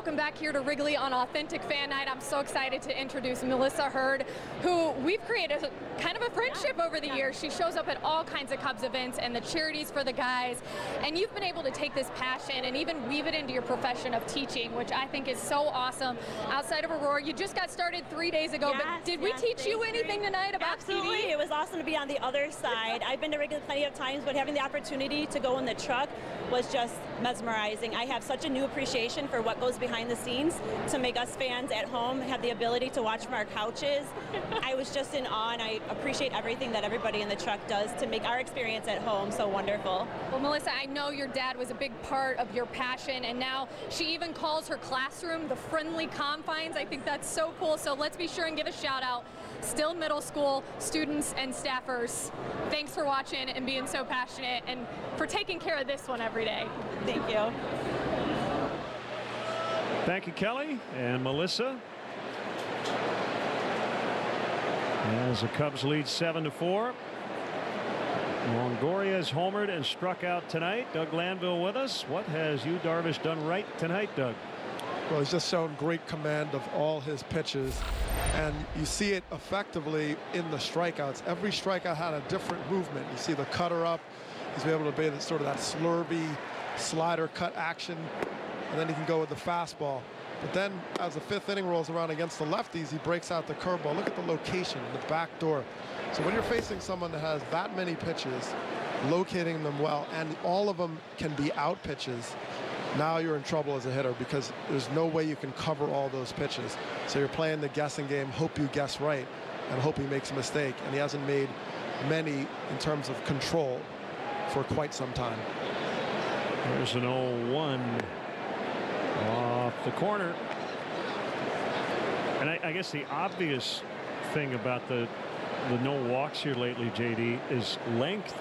Welcome back here to Wrigley on Authentic Fan Night. I'm so excited to introduce Melissa Hurd, who we've created kind of a friendship over the years. She shows up at all kinds of Cubs events and the charities for the guys, and you've been able to take this passion and even weave it into your profession of teaching, which I think is so awesome. Outside of Aurora, you just got started 3 days ago, but did we teach you anything tonight about Absolutely. TD? It was awesome to be on the other side. I've been to Wrigley plenty of times, but having the opportunity to go in the truck was just mesmerizing. I have such a new appreciation for what goes behind the scenes to make us fans at home have the ability to watch from our couches. I was just in awe, and I appreciate everything that everybody in the truck does to make our experience at home so wonderful. Well, Melissa, I know your dad was a big part of your passion, and now she even calls her classroom the friendly confines. I think that's so cool. So let's be sure and give a shout out. Still Middle School students and staffers, thanks for watching and being so passionate and for taking care of this one every day. Thank you. Thank you, Kelly and Melissa. As the Cubs lead 7-4. Longoria has homered and struck out tonight. Doug Lanville with us. What has Yu Darvish done right tonight, Doug? Well, he's just shown great command of all his pitches, and you see it effectively in the strikeouts. Every strikeout had a different movement. You see the cutter up. He's been able to be sort of that slurvy slider cut action, and then he can go with the fastball. But then as the fifth inning rolls around against the lefties, he breaks out the curveball. Look at the location, the back door. So when you're facing someone that has that many pitches, locating them well, and all of them can be out pitches, now you're in trouble as a hitter because there's no way you can cover all those pitches. So you're playing the guessing game, hope you guess right, and hope he makes a mistake. And he hasn't made many in terms of control for quite some time. There's an 0-1 off the corner. And I guess the obvious thing about the no walks here lately, JD, is length.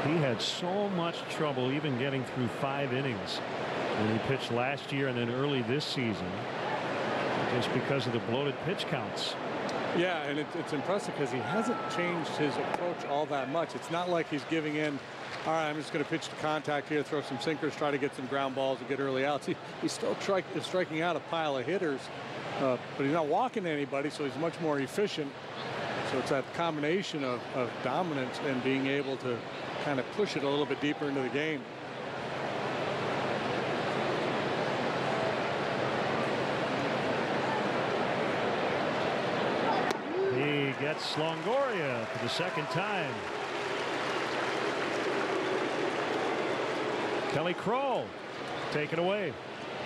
He had so much trouble even getting through 5 innings when he pitched last year and then early this season, just because of the bloated pitch counts. Yeah, and it's impressive because he hasn't changed his approach all that much. It's not like he's giving in, all right, I'm just going to pitch to contact here, throw some sinkers, try to get some ground balls and get early outs. He's still striking out a pile of hitters, but he's not walking anybody, so he's much more efficient. So it's that combination of dominance and being able to kind of push it a little bit deeper into the game. He gets Longoria for the second time. Kelly Kroll, take it away.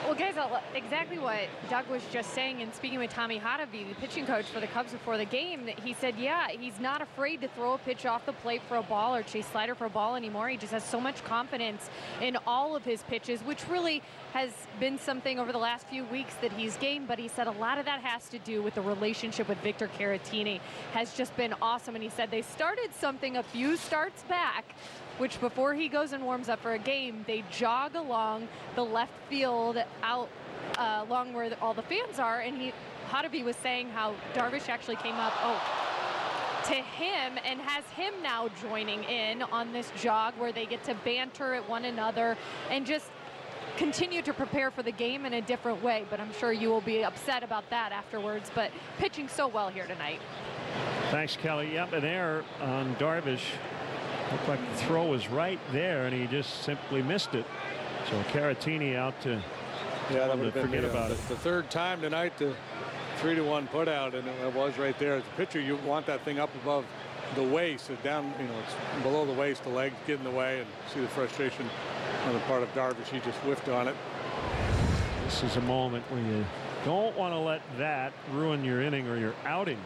Well, guys, exactly what Doug was just saying, and speaking with Tommy Hotovy, the pitching coach for the Cubs before the game, he said, yeah, he's not afraid to throw a pitch off the plate for a ball or chase slider for a ball anymore. He just has so much confidence in all of his pitches, which really has been something over the last few weeks that he's gained. But he said a lot of that has to do with the relationship with Victor Caratini has just been awesome. And he said they started something a few starts back, which before he goes and warms up for a game, they jog along the left field out along where all the fans are. And Hotovy was saying how Darvish actually came up to him and has him now joining in on this jog where they get to banter at one another and just continue to prepare for the game in a different way. But I'm sure you will be upset about that afterwards, but pitching so well here tonight. Thanks, Kelly. Yep, an error on Darvish. Looked like the throw was right there, and he just simply missed it. So Caratini out to, that would have been forget about it. The third time tonight, the 3-1 putout, and it was right there. As a pitcher, you want that thing up above the waist, down, it's below the waist, the legs get in the way, and see the frustration on the part of Darvish. He just whiffed on it. This is a moment where you don't want to let that ruin your inning or your outing.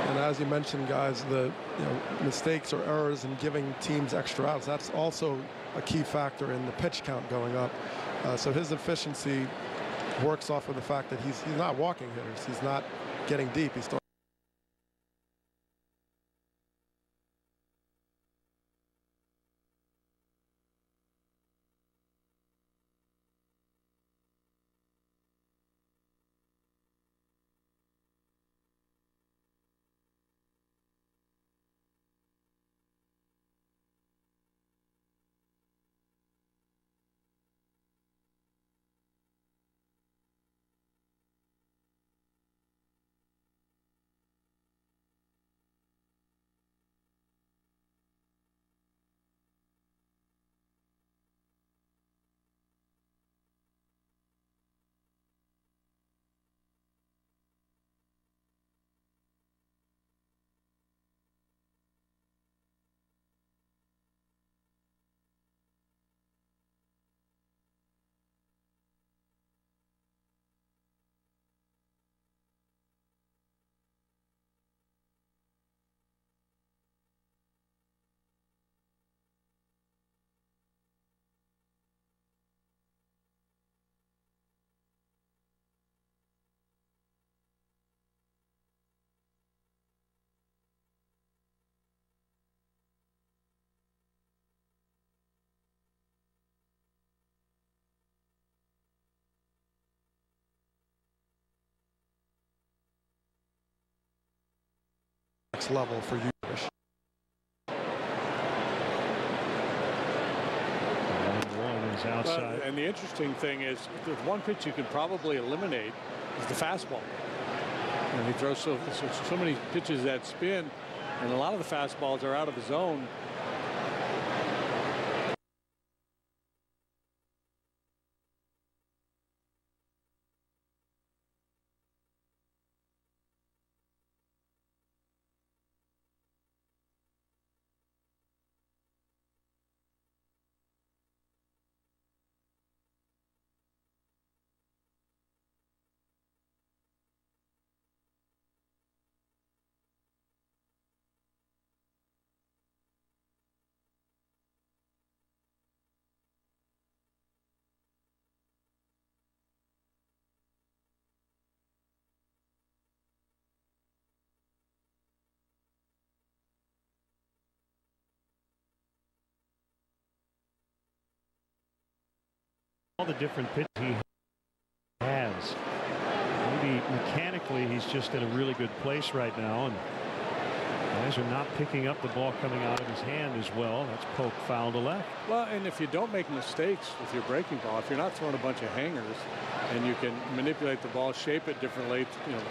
And as you mentioned, guys, the mistakes or errors in giving teams extra outs, that's also a key factor in the pitch count going up. So his efficiency works off of the fact that he's not walking hitters. He's not getting deep. He's still next level for you. Outside. And the interesting thing is, the one pitch you could probably eliminate is the fastball. And he throws so many pitches that spin, and a lot of the fastballs are out of the zone. All the different pitches he has. Maybe mechanically he's just in a really good place right now, and guys are not picking up the ball coming out of his hand as well. That's poke foul to left. Well, and if you don't make mistakes with your breaking ball, if you're not throwing a bunch of hangers, and you can manipulate the ball, shape it differently, you know,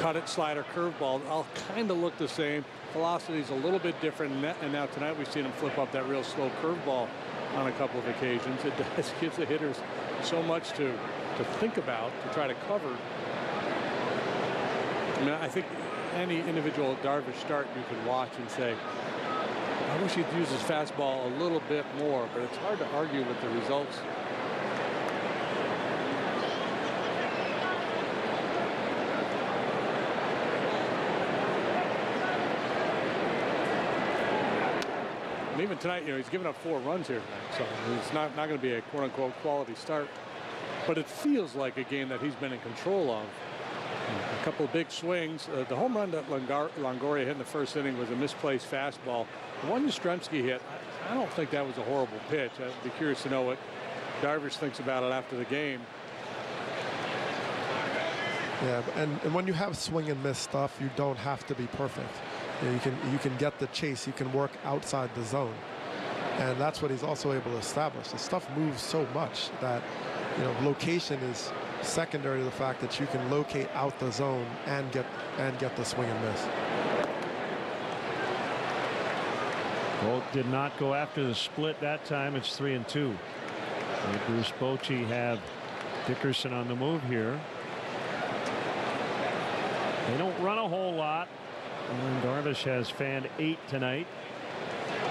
cut it, slider, curveball, all kind of look the same. Velocity is a little bit different, and now tonight we've seen him flip up that real slow curveball on a couple of occasions. It does gives the hitters so much to think about, to try to cover. I mean, I think any individual Darvish start you could watch and say, I wish he'd use his fastball a little bit more, but it's hard to argue with the results. And even tonight, you know, he's given up 4 runs here tonight, so it's not going to be a quote-unquote quality start. But it feels like a game that he's been in control of. A couple of big swings. The home run that Longoria hit in the first inning was a misplaced fastball. The one Yastrzemski hit, I don't think that was a horrible pitch. I'd be curious to know what Darvish thinks about it after the game. Yeah, and when you have swing and miss stuff, you don't have to be perfect. You can get the chase. You can work outside the zone, and that's what he's also able to establish. The stuff moves so much that, you know, location is secondary to the fact that you can locate out the zone and get the swing and miss. Bolt did not go after the split that time. It's 3-2. And Bruce Bochy have Dickerson on the move here. They don't run a whole lot. And Darvish has fanned 8 tonight.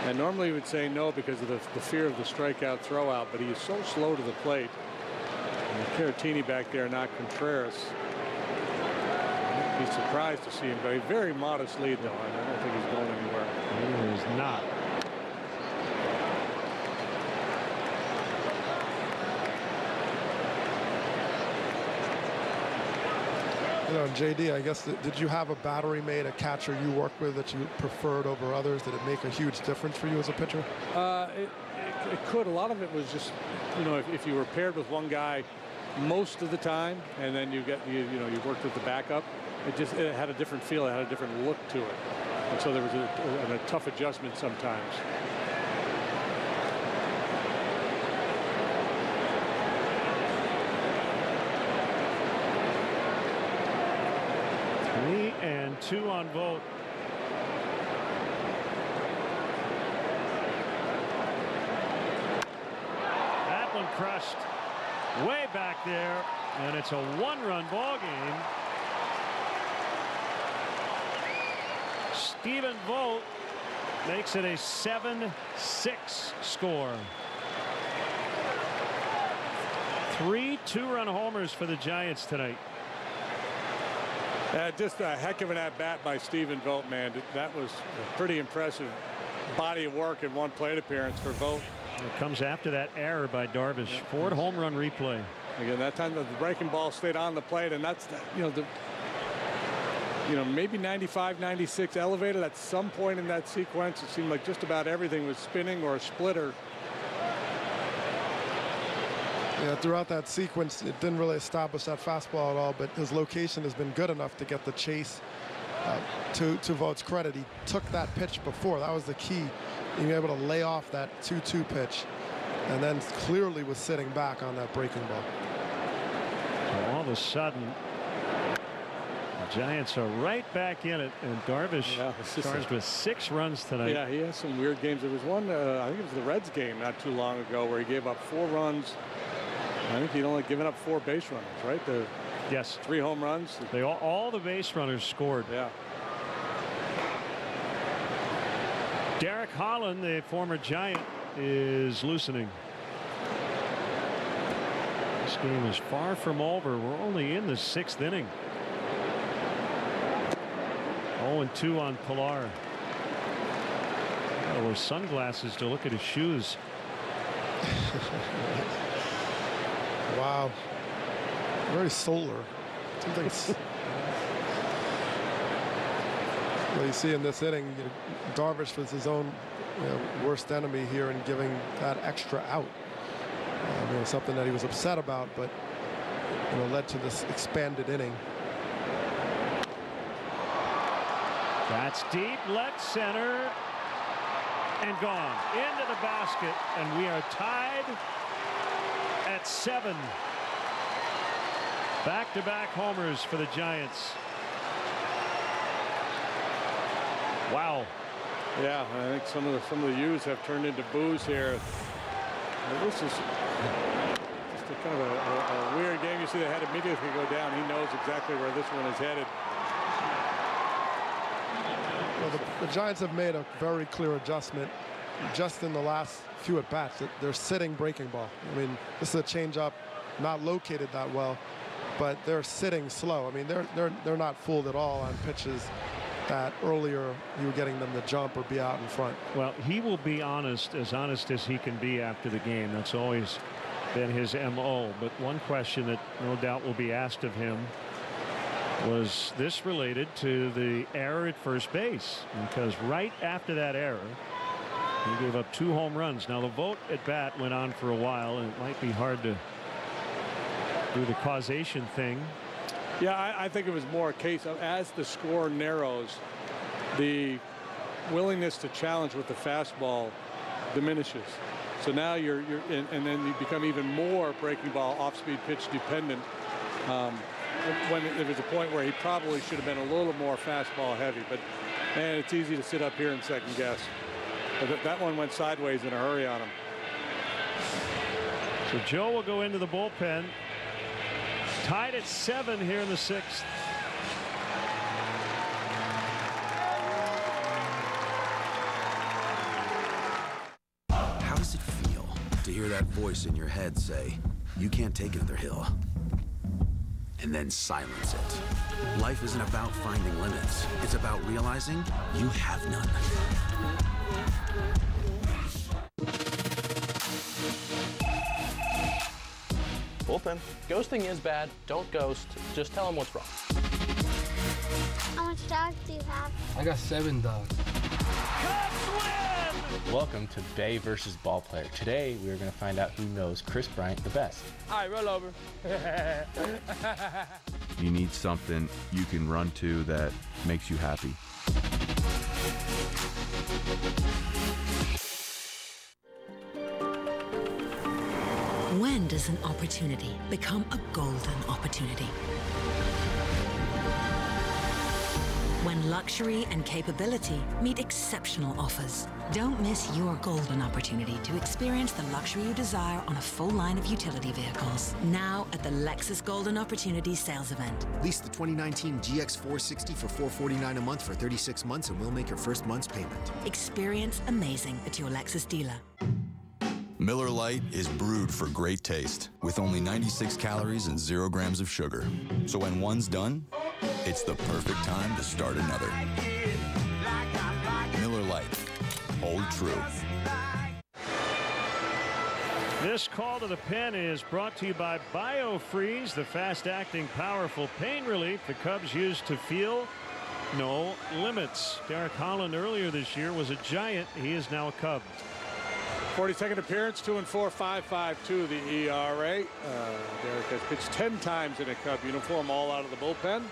And normally you would say no because of the fear of the strikeout throwout, but he is so slow to the plate. And Caratini back there, not Contreras. I'd be surprised to see him go. A very modest lead, though. I don't think he's going anywhere. He is not. You know, JD, I guess, did you have a battery mate, a catcher you work with that you preferred over others? Did it make a huge difference for you as a pitcher? It could. A lot of it was just, you know, if you were paired with one guy most of the time, and then you worked with the backup, it had a different feel. It had a different look to it, and so there was a tough adjustment sometimes. And 2 on Vogt. That one crushed way back there, and it's a 1-run ball game. Stephen Vogt makes it a 7-6 score. 3 2-run homers for the Giants tonight. Just a heck of an at-bat by Stephen Vogt, man. That was a pretty impressive body of work in one plate appearance for Vogt. It comes after that error by Darvish. Yeah. Ford home run replay. Again, that time the breaking ball stayed on the plate, and that's, maybe 95, 96 elevated at some point in that sequence. It seemed like just about everything was spinning or a splitter. Yeah, throughout that sequence, it didn't really establish that fastball at all, but his location has been good enough to get the chase To Vogt's credit, he took that pitch before. That was the key, being able to lay off that 2-2 pitch, and then clearly was sitting back on that breaking ball. Well, all of a sudden, the Giants are right back in it, and Darvish starts with 6 runs tonight. Yeah, he has some weird games. There was one, I think it was the Reds game not too long ago, where he gave up 4 runs. I think he'd only given up 4 base runners, right? Yes. 3 home runs. They all the base runners scored. Yeah. Derek Holland, the former Giant, is loosening. This game is far from over. We're only in the 6th inning. 0-2 on Pilar. Got those sunglasses to look at his shoes. Wow. Very solar. Two things. Well, you see in this inning, Darvish was his own worst enemy here in giving that extra out. Something that he was upset about, but led to this expanded inning. That's deep left center and gone into the basket, and we are tied at 7. Back-to-back homers for the Giants. Wow. Yeah, I think some of the U's have turned into boos here. This is just a kind of a weird game. You see the head immediately go down. He knows exactly where this one is headed. Well, the Giants have made a very clear adjustment just in the last few at bats. They're sitting breaking ball. I mean, this is a changeup, not located that well, but they're sitting slow. I mean, they're not fooled at all on pitches that earlier you were getting them to jump or be out in front. Well, he will be honest as he can be after the game. That's always been his MO. But one question that no doubt will be asked of him, was this related to the error at first base? Because right after that error, he gave up 2 home runs. Now the vote at bat went on for a while, and it might be hard to do the causation thing. Yeah, I think it was more a case of, as the score narrows, the willingness to challenge with the fastball diminishes. So now you're in, and then you become even more breaking ball off-speed pitch dependent. When there was a point where he probably should have been a little more fastball heavy, but man, it's easy to sit up here and second guess. But that one went sideways in a hurry on him. So Joe will go into the bullpen. Tied at 7 here in the 6th. How does it feel to hear that voice in your head say, "You can't take another hill," and then silence it? Life isn't about finding limits. It's about realizing you have none. Bullpen. Ghosting is bad. Don't ghost. Just tell them what's wrong. How much dogs do you have? I got 7 dogs. Welcome to Bay versus Ball Player. Today, we are going to find out who knows Chris Bryant the best. All right, roll over. You need something you can run to that makes you happy. When does an opportunity become a golden opportunity? When luxury and capability meet exceptional offers. Don't miss your golden opportunity to experience the luxury you desire on a full line of utility vehicles. Now at the Lexus Golden Opportunity Sales Event. Lease the 2019 GX460 for $449 a month for 36 months and we'll make your first month's payment. Experience amazing at your Lexus dealer. Miller Lite is brewed for great taste with only 96 calories and 0 grams of sugar. So when one's done, it's the perfect time to start another. Miller Lite. Hold true. This call to the pen is brought to you by BioFreeze, the fast-acting, powerful pain relief the Cubs used to feel no limits. Derek Holland earlier this year was a Giant. He is now a Cub. 42nd appearance, 2-4, 5.52 the ERA. Derek has pitched 10 times in a Cub uniform, all out of the bullpen.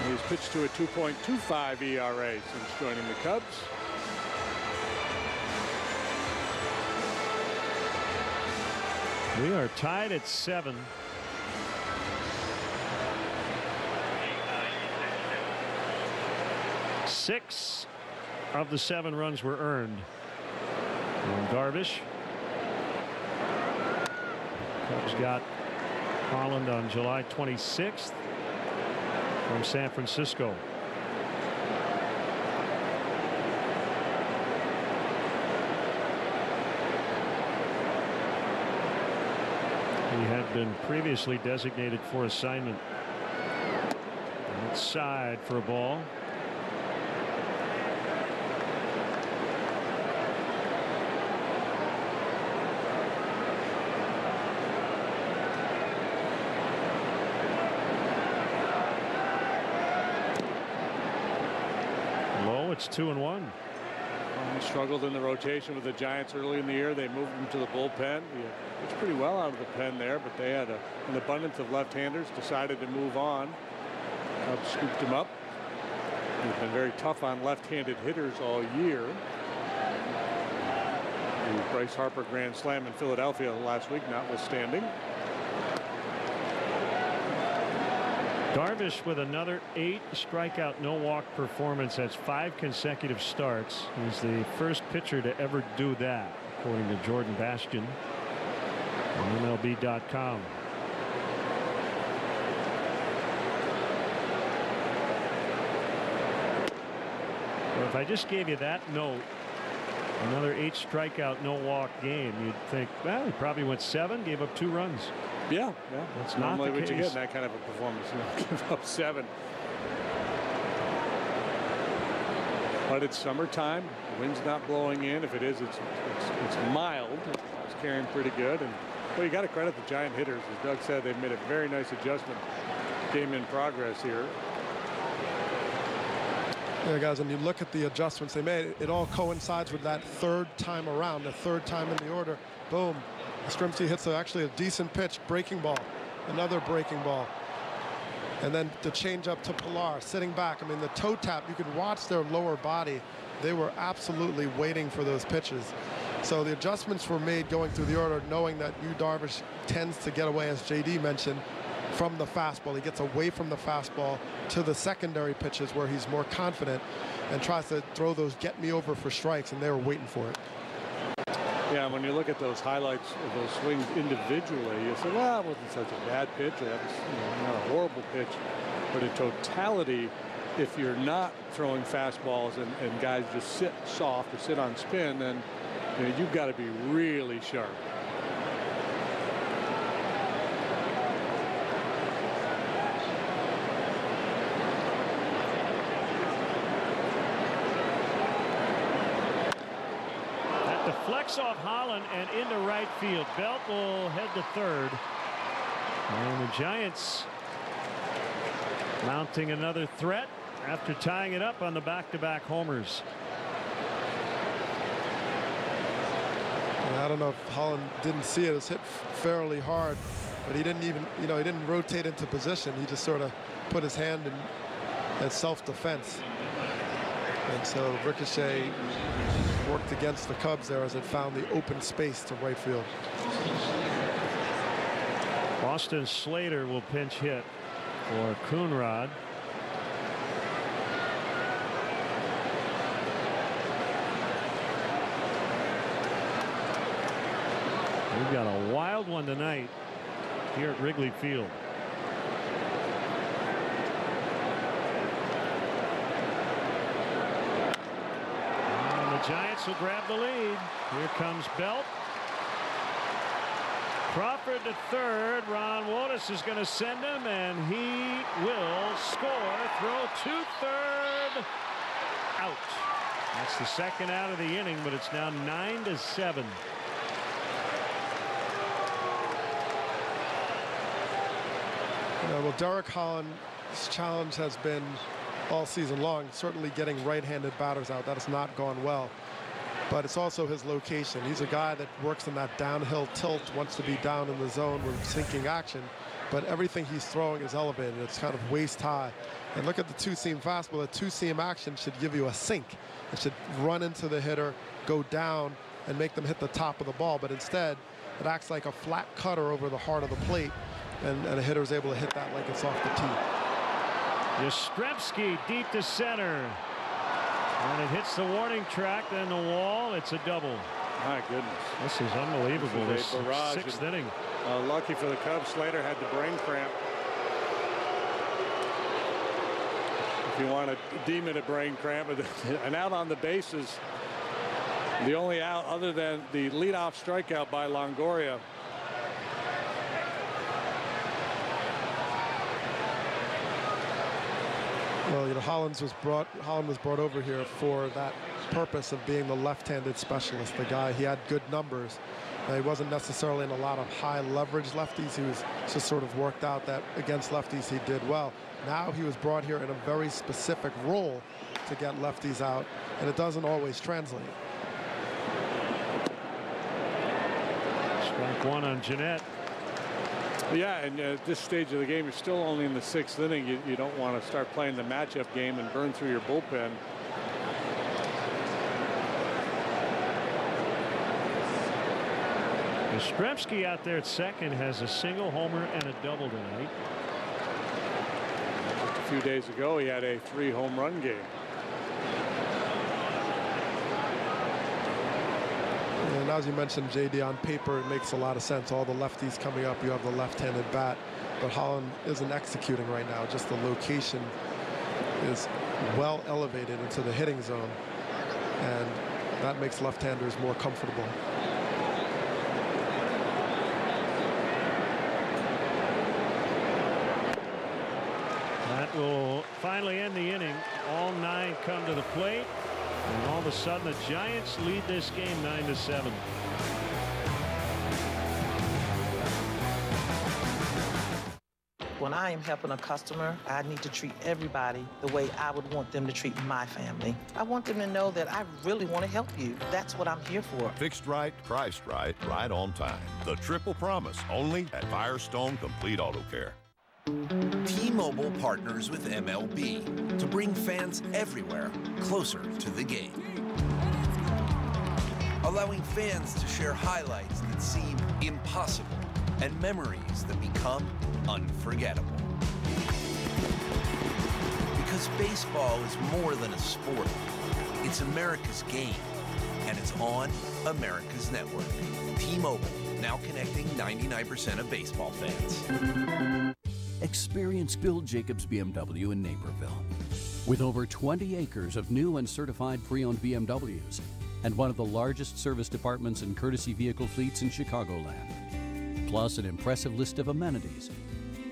He's pitched to a 2.25 ERA since joining the Cubs. We are tied at 7. Six of the 7 runs were earned. And Darvish. Cubs got Holland on July 26th from San Francisco. He had been previously designated for assignment. Outside for a ball. Low, it's 2-1. He struggled in the rotation with the Giants early in the year. They moved him to the bullpen. He pitched pretty well out of the pen there, but they had an abundance of left-handers, decided to move on. Cubs scooped him up. He's been very tough on left-handed hitters all year. The Bryce Harper grand slam in Philadelphia last week notwithstanding. Darvish with another 8 strikeout, no walk performance. That's 5 consecutive starts. He's the first pitcher to ever do that, according to Jordan Bastian on MLB.com. Well, if I just gave you that note, another 8 strikeout, no walk game, you'd think, well, he probably went 7, gave up 2 runs. Yeah, that's normally not the what case. you get in that kind of a performance. You know, give up 7. But it's summertime. The wind's not blowing in. If it is, it's mild. It's carrying pretty good. And well, you got to credit the Giant hitters. As Doug said, they've made a very nice adjustment. Game in progress here. Yeah, guys, when you look at the adjustments they made, it all coincides with that 3rd time around, the 3rd time in the order. Boom. Strimsky hits actually a decent pitch, breaking ball, another breaking ball. And then the change up to Pilar, sitting back. I mean, the toe tap, you could watch their lower body. They were absolutely waiting for those pitches. So the adjustments were made going through the order, knowing that Yu Darvish tends to get away, as JD mentioned, from the fastball. He gets away from the fastball to the secondary pitches where he's more confident and tries to throw those get me over for strikes, and they were waiting for it. Yeah, when you look at those highlights of those swings individually, you say, well, it wasn't such a bad pitch. That was not a horrible pitch. But in totality, if you're not throwing fastballs and guys just sit soft or sit on spin, then you've got to be really sharp. Flex off Holland and into right field. Belt will head to 3rd. And the Giants mounting another threat after tying it up on the back-to-back homers. I don't know if Holland didn't see it. It was hit fairly hard, but he didn't even, he didn't rotate into position. He just sort of put his hand in self-defense. And so Ricochet worked against the Cubs there as it found the open space to right field. Austin Slater will pinch hit for Coonrod. We've got a wild one tonight here at Wrigley Field. Giants will grab the lead. Here comes Belt. Crawford to 3rd. Ron Wotus is going to send him, and he will score. Throw to 3rd. Out. That's the 2nd out of the inning, but it's now 9-7. Well, Derek Holland's challenge has been all season long, certainly getting right-handed batters out. That has not gone well, but it's also his location. He's a guy that works in that downhill tilt, wants to be down in the zone with sinking action, but everything he's throwing is elevated. It's kind of waist high, And look at the two-seam fastball. The two-seam action should give you a sink. It should run into the hitter, go down, and make them hit the top of the ball. But instead, it acts like a flat cutter over the heart of the plate, and a hitter is able to hit that like it's off the tee. Yastrzemski deep to center. And it hits the warning track, then the wall. It's a double. My goodness. This is unbelievable. This is a barrage. Sixth inning. Lucky for the Cubs, Slater had the brain cramp. If you want to deem it a brain cramp, an out on the bases. The only out other than the leadoff strikeout by Longoria. Well, you know, Holland was brought over here for that purpose of being the left-handed specialist. The guy, he had good numbers. He wasn't necessarily in a lot of high leverage lefties. He was just sort of worked out that against lefties he did well. Now he was brought here in a very specific role to get lefties out, and it doesn't always translate. Strike one on Jeanette. Yeah, and at this stage of the game, you're still only in the sixth inning. You don't want to start playing the matchup game and burn through your bullpen. Yastrzemski out there at second has a single homer and a double tonight. A few days ago, he had a 3-home run game. And as you mentioned, JD, on paper, it makes a lot of sense. All the lefties coming up, you have the left-handed bat. But Holland isn't executing right now. Just the location is well elevated into the hitting zone. And that makes left-handers more comfortable. That will finally end the inning. All 9 come to the plate. And all of a sudden, the Giants lead this game 9-7. When I am helping a customer, I need to treat everybody the way I would want them to treat my family. I want them to know that I really want to help you. That's what I'm here for. Fixed right, priced right, right on time. The triple promise, only at Firestone Complete Auto Care. T-Mobile partners with MLB to bring fans everywhere closer to the game. Allowing fans to share highlights that seem impossible and memories that become unforgettable. Because baseball is more than a sport. It's America's game, and it's on America's network. T-Mobile, now connecting 99% of baseball fans. Experience Bill Jacobs BMW in Naperville. With over 20 acres of new and certified pre-owned BMWs and one of the largest service departments and courtesy vehicle fleets in Chicagoland. Plus an impressive list of amenities,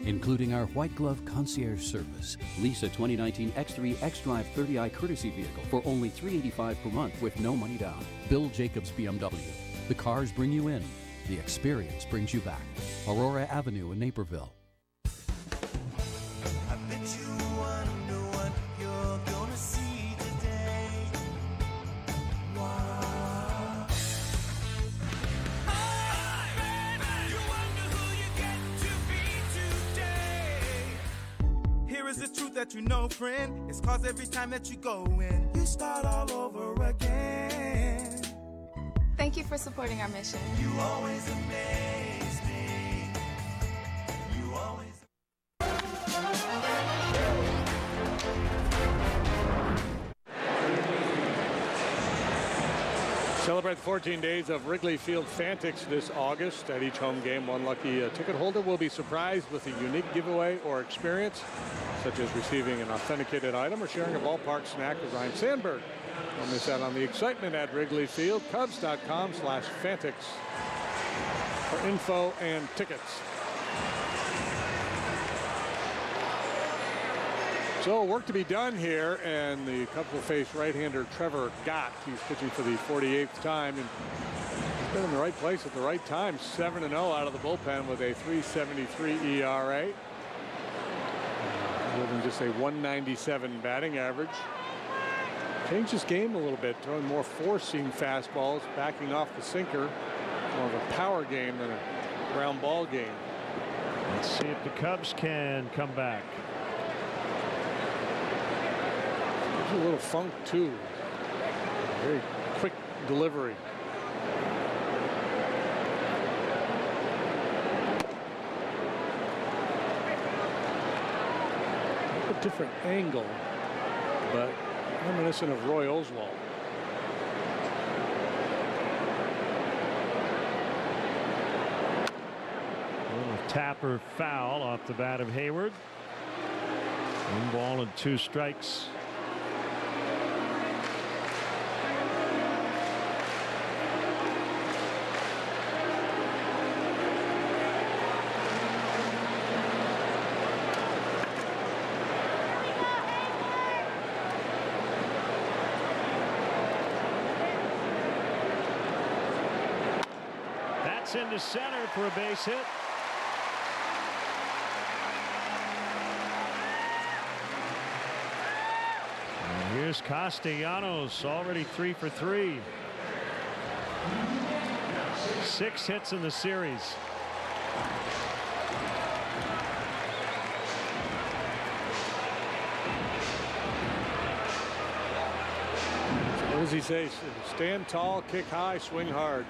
including our white glove concierge service. Lease a 2019 X3 X-Drive 30i courtesy vehicle for only $385 per month with no money down. Bill Jacobs BMW. The cars bring you in. The experience brings you back. Aurora Avenue in Naperville. That you know, friend, it's cause every time that you go in, you start all over again. Thank you for supporting our mission. You always amaze me. You always. Celebrate the 14 days of Wrigley Field Fantics this August. At each home game, one lucky ticket holder will be surprised with a unique giveaway or experience, such as receiving an authenticated item or sharing a ballpark snack with Ryan Sandberg. Don't miss out on the excitement at Wrigley Field. Cubs.com/Fantics for info and tickets. So work to be done here, and the Cubs will face right-hander Trevor Gott. He's pitching for the 48th time, and he's been in the right place at the right time. 7-0 out of the bullpen with a 3.73 ERA. More than just a 197 batting average. Changed his game a little bit, throwing more four-seam fastballs, backing off the sinker. More of a power game than a ground ball game. Let's see if the Cubs can come back. A little funk too. Very quick delivery. A different angle, but reminiscent of Roy Oswald. A little tapper foul off the bat of Hayward. 1 ball and 2 strikes. That's into center for a base hit. Here's Castellanos, already 3 for 3. 6 hits in the series. What does he say? Stand tall, kick high, swing hard.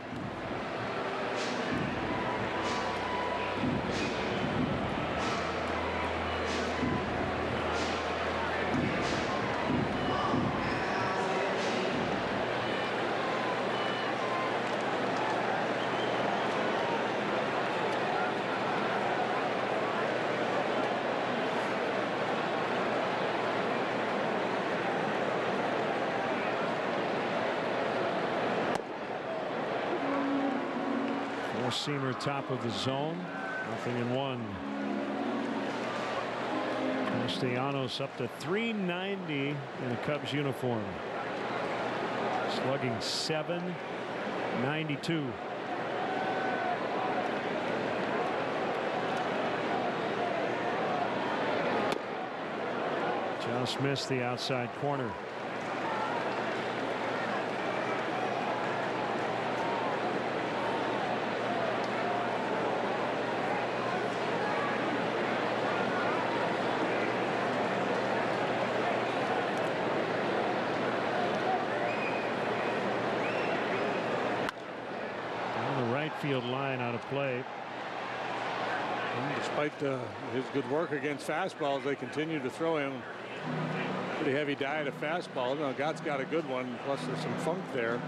Four-seamer top of the zone. 0-1. Castellanos up to 390 in a Cubs uniform. Slugging .792. Just missed the outside corner. Field line out of play. And despite his good work against fastballs, they continue to throw him pretty heavy diet of fastballs. Now Gott's got a good one, plus there's some funk there.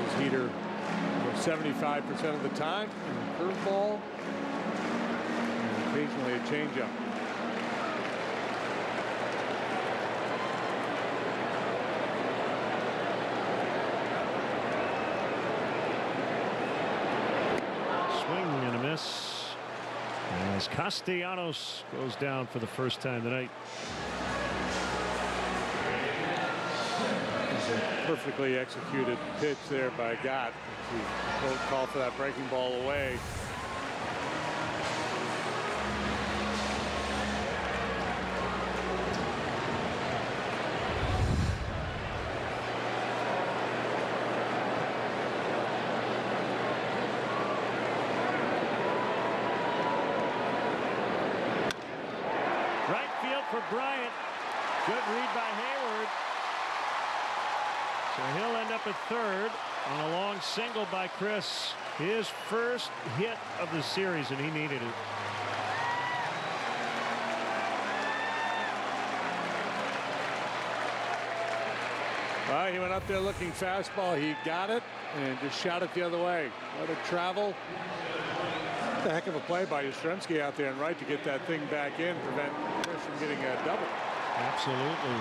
His heater 75% of the time, and a curveball, and occasionally a changeup. As Castellanos goes down for the first time tonight. It's a perfectly executed pitch there by Gott. He won't call for that breaking ball away. Bryant. Good read by Hayward. So he'll end up at third on a long single by Chris. His first hit of the series, and he needed it. All right, he went up there looking fastball. He got it and just shot it the other way. Let it travel. A heck of a play by Yastrzemski out there and right to get that thing back in, prevent Chris from getting a double. Absolutely.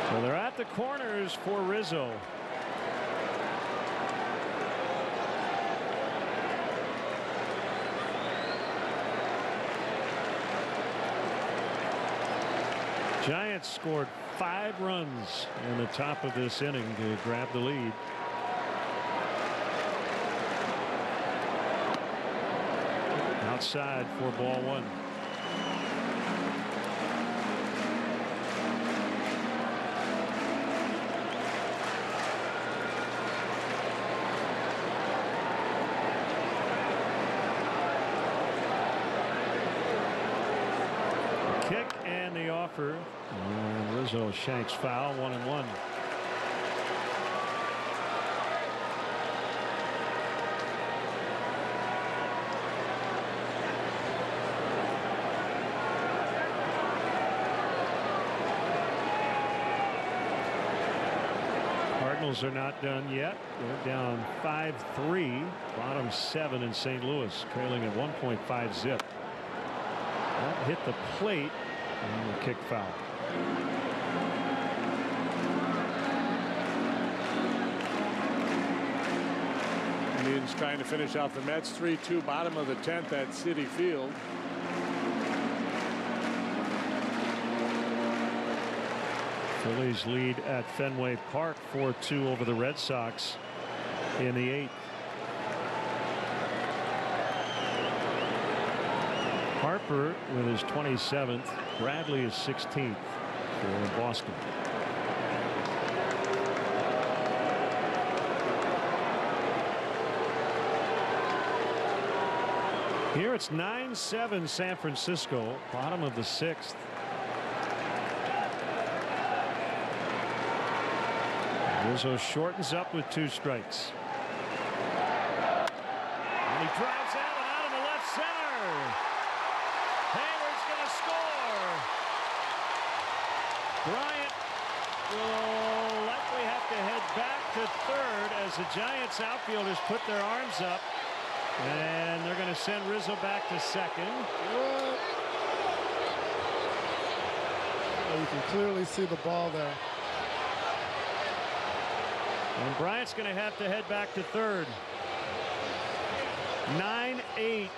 So they're at the corners for Rizzo. Giants scored 5 runs in the top of this inning to grab the lead. outside for ball one. Kick and the offer. And Rizzo shanks foul, 1-1. Cardinals are not done yet. They're down 5-3, bottom 7 in St. Louis, trailing at 1.5 zip. That hit the plate and the kick foul. Indians trying to finish off the Mets 3-2, bottom of the 10th at Citi Field. Phillies lead at Fenway Park 4-2 over the Red Sox in the 8th. Harper with his 27th. Bradley is 16th for Boston. Here it's 9-7 San Francisco, bottom of the 6th. Rizzo shortens up with 2 strikes. And he drives out into left center. Hayward's going to score. Bryant will likely have to head back to third as the Giants outfielders put their arms up. And they're going to send Rizzo back to second. You can clearly see the ball there. And Bryant's going to have to head back to third. 9-8.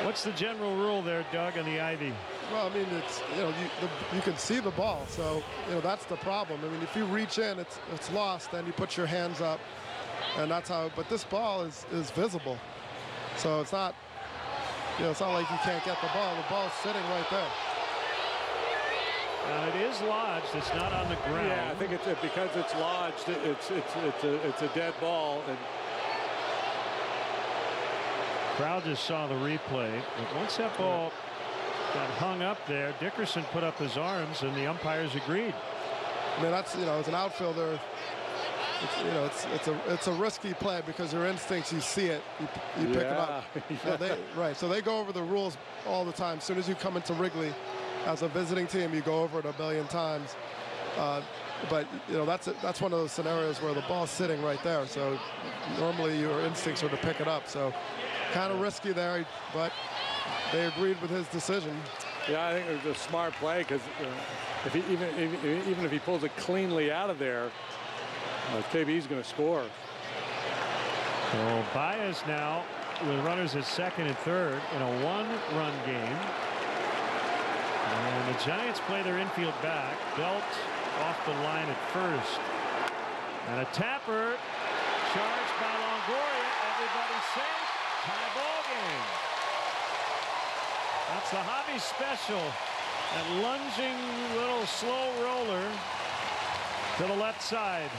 What's the general rule there, Doug, on the Ivy? Well, I mean, it's, you know, you can see the ball, so you know that's the problem. I mean, if you reach in, it's lost. Then you put your hands up, and that's how. But this ball is visible, so it's not. You know, it's not like you can't get the ball. The ball's sitting right there. Now it is lodged. It's not on the ground. Yeah, I think it's because it's lodged. It's a dead ball. And crowd just saw the replay. But once that ball got hung up there, Dickerson put up his arms, and the umpires agreed. I mean, that's, you know, as an outfielder, it's a risky play because your instincts, you see it, you pick it up. Yeah. Right. So they go over the rules all the time. As soon as you come into Wrigley, as a visiting team, you go over it a billion times. But you know that's one of those scenarios where the ball's sitting right there. So normally your instincts are to pick it up. So kind of risky there, but they agreed with his decision. Yeah, I think it was a smart play because even if he pulls it cleanly out of there, KB's going to score. So Baez now with runners at second and third in a one-run game. And the Giants play their infield back. Belt off the line at first. And a tapper charged by Longoria. Everybody's safe. Tie ball game. That's the hobby special. That lunging little slow roller to the left side.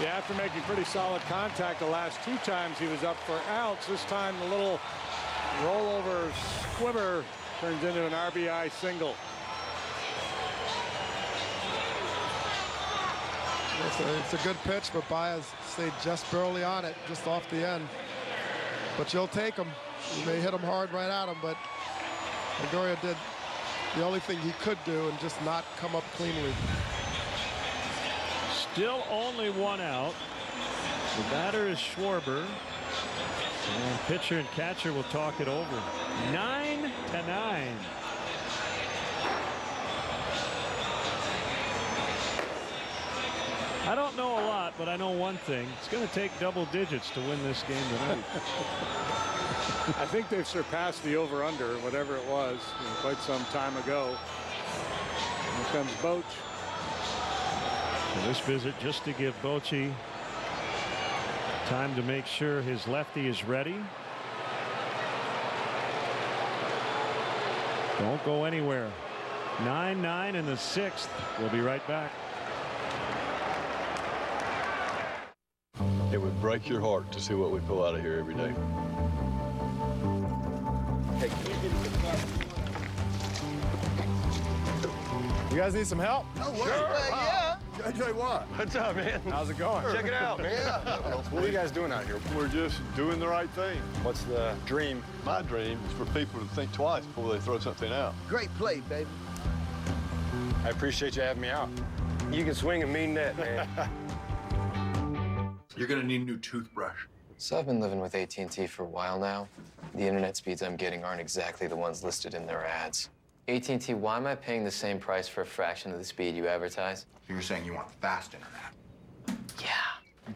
Yeah, after making pretty solid contact the last 2 times he was up for outs. This time the little rollover squibber turns into an RBI single. It's a good pitch, but Baez stayed just barely on it, just off the end. But you'll take him. You may hit him hard right at him, but Longoria did the only thing he could do and just not come up cleanly. Still only 1 out. The batter is Schwarber. And pitcher and catcher will talk it over. 9-9. I don't know a lot, but I know one thing. It's going to take double digits to win this game tonight. I think they've surpassed the over-under, whatever it was, quite some time ago. Here comes Boch. So this visit just to give Bochy Time to make sure his lefty is ready. Don't go anywhere. 9-9 in the 6th. We'll be right back. It would break your heart to see what we pull out of here every day. Hey, can you get You guys need some help? No way. Sure. Yeah. JJ Watt. What's up, man? How's it going? Check it out, man. Yeah. What are you guys doing out here? We're just doing the right thing. What's the dream? My dream is for people to think twice before they throw something out. Great play, baby. I appreciate you having me out. You can swing a mean net, man. You're gonna need a new toothbrush. So I've been living with AT&T for a while now. The internet speeds I'm getting aren't exactly the ones listed in their ads. AT&T, why am I paying the same price for a fraction of the speed you advertise? You're saying you want fast internet. Yeah.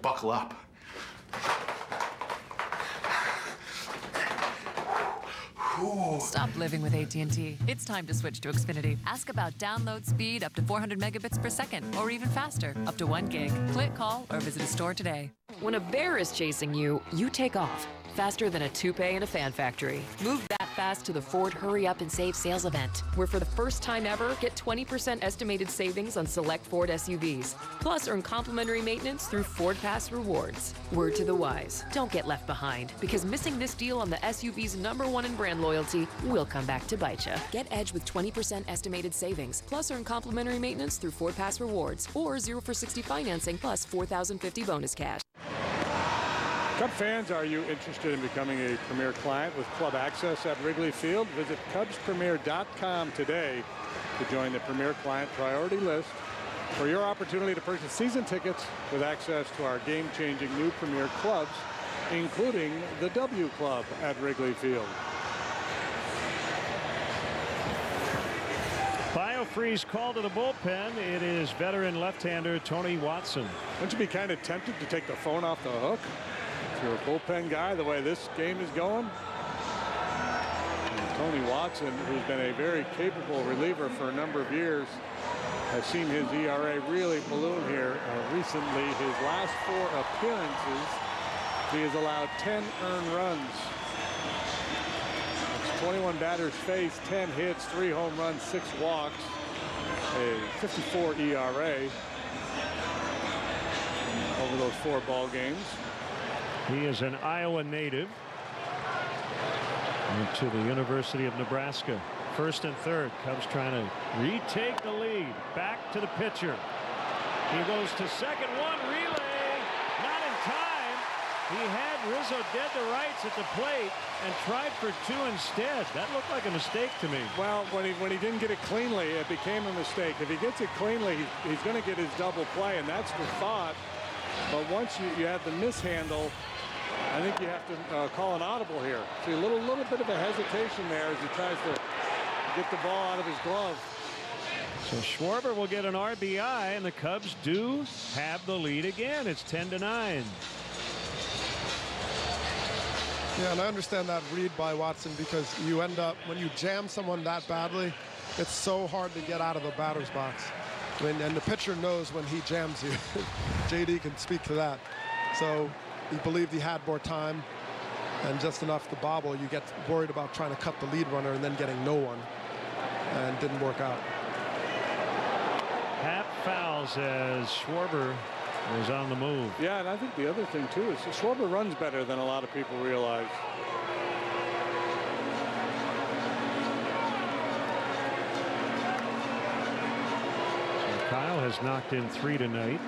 Buckle up. Stop living with AT&T. It's time to switch to Xfinity. Ask about download speed up to 400 megabits per second, or even faster, up to 1 gig. Click, call, or visit a store today. When a bear is chasing you, you take off. Faster than a toupee in a fan factory. Move that fast to the Ford Hurry Up and Save sales event, where for the first time ever, get 20% estimated savings on select Ford SUVs. Plus, earn complimentary maintenance through Ford Pass Rewards. Word to the wise, don't get left behind, because missing this deal on the SUV's #1 in brand loyalty will come back to bite you. Get Edge with 20% estimated savings, plus earn complimentary maintenance through Ford Pass Rewards, or 0 for 60 financing, plus $4,050 bonus cash. Cub fans, are you interested in becoming a Premier client with Club Access at Wrigley Field? Visit CubsPremier.com today to join the Premier Client Priority List for your opportunity to purchase season tickets with access to our game-changing new Premier clubs, including the W Club at Wrigley Field. BioFreeze call to the bullpen. It is veteran left-hander Tony Watson. Wouldn't you be kind of tempted to take the phone off the hook? If you're a bullpen guy, the way this game is going. And Tony Watson, who's been a very capable reliever for a number of years, has seen his ERA really balloon here. Recently, his last 4 appearances, he has allowed 10 earned runs. It's 21 batters faced, 10 hits, 3 home runs, 6 walks, a 54 ERA over those 4 ball games. He is an Iowa native. Went to the University of Nebraska. First and third. Cubs trying to retake the lead. Back to the pitcher. He goes to second. One relay. Not in time. He had Rizzo dead to rights at the plate and tried for 2 instead. That looked like a mistake to me. Well, when he didn't get it cleanly, it became a mistake. If he gets it cleanly, he's going to get his double play, and that's the thought. But once you have the mishandle, I think you have to call an audible here. See a little bit of a hesitation there as he tries to get the ball out of his glove. So Schwarber will get an RBI, and the Cubs do have the lead again. It's 10-9. Yeah, and I understand that read by Watson, because you end up, when you jam someone that badly, it's so hard to get out of the batter's box. And the pitcher knows when he jams you. JD can speak to that. So he believed he had more time and just enough to bobble. You get worried about trying to cut the lead runner and then getting no one, and didn't work out. Hap fouls as Schwarber was on the move. Yeah, and I think the other thing too is Schwarber runs better than a lot of people realize. So Kyle has knocked in 3 tonight.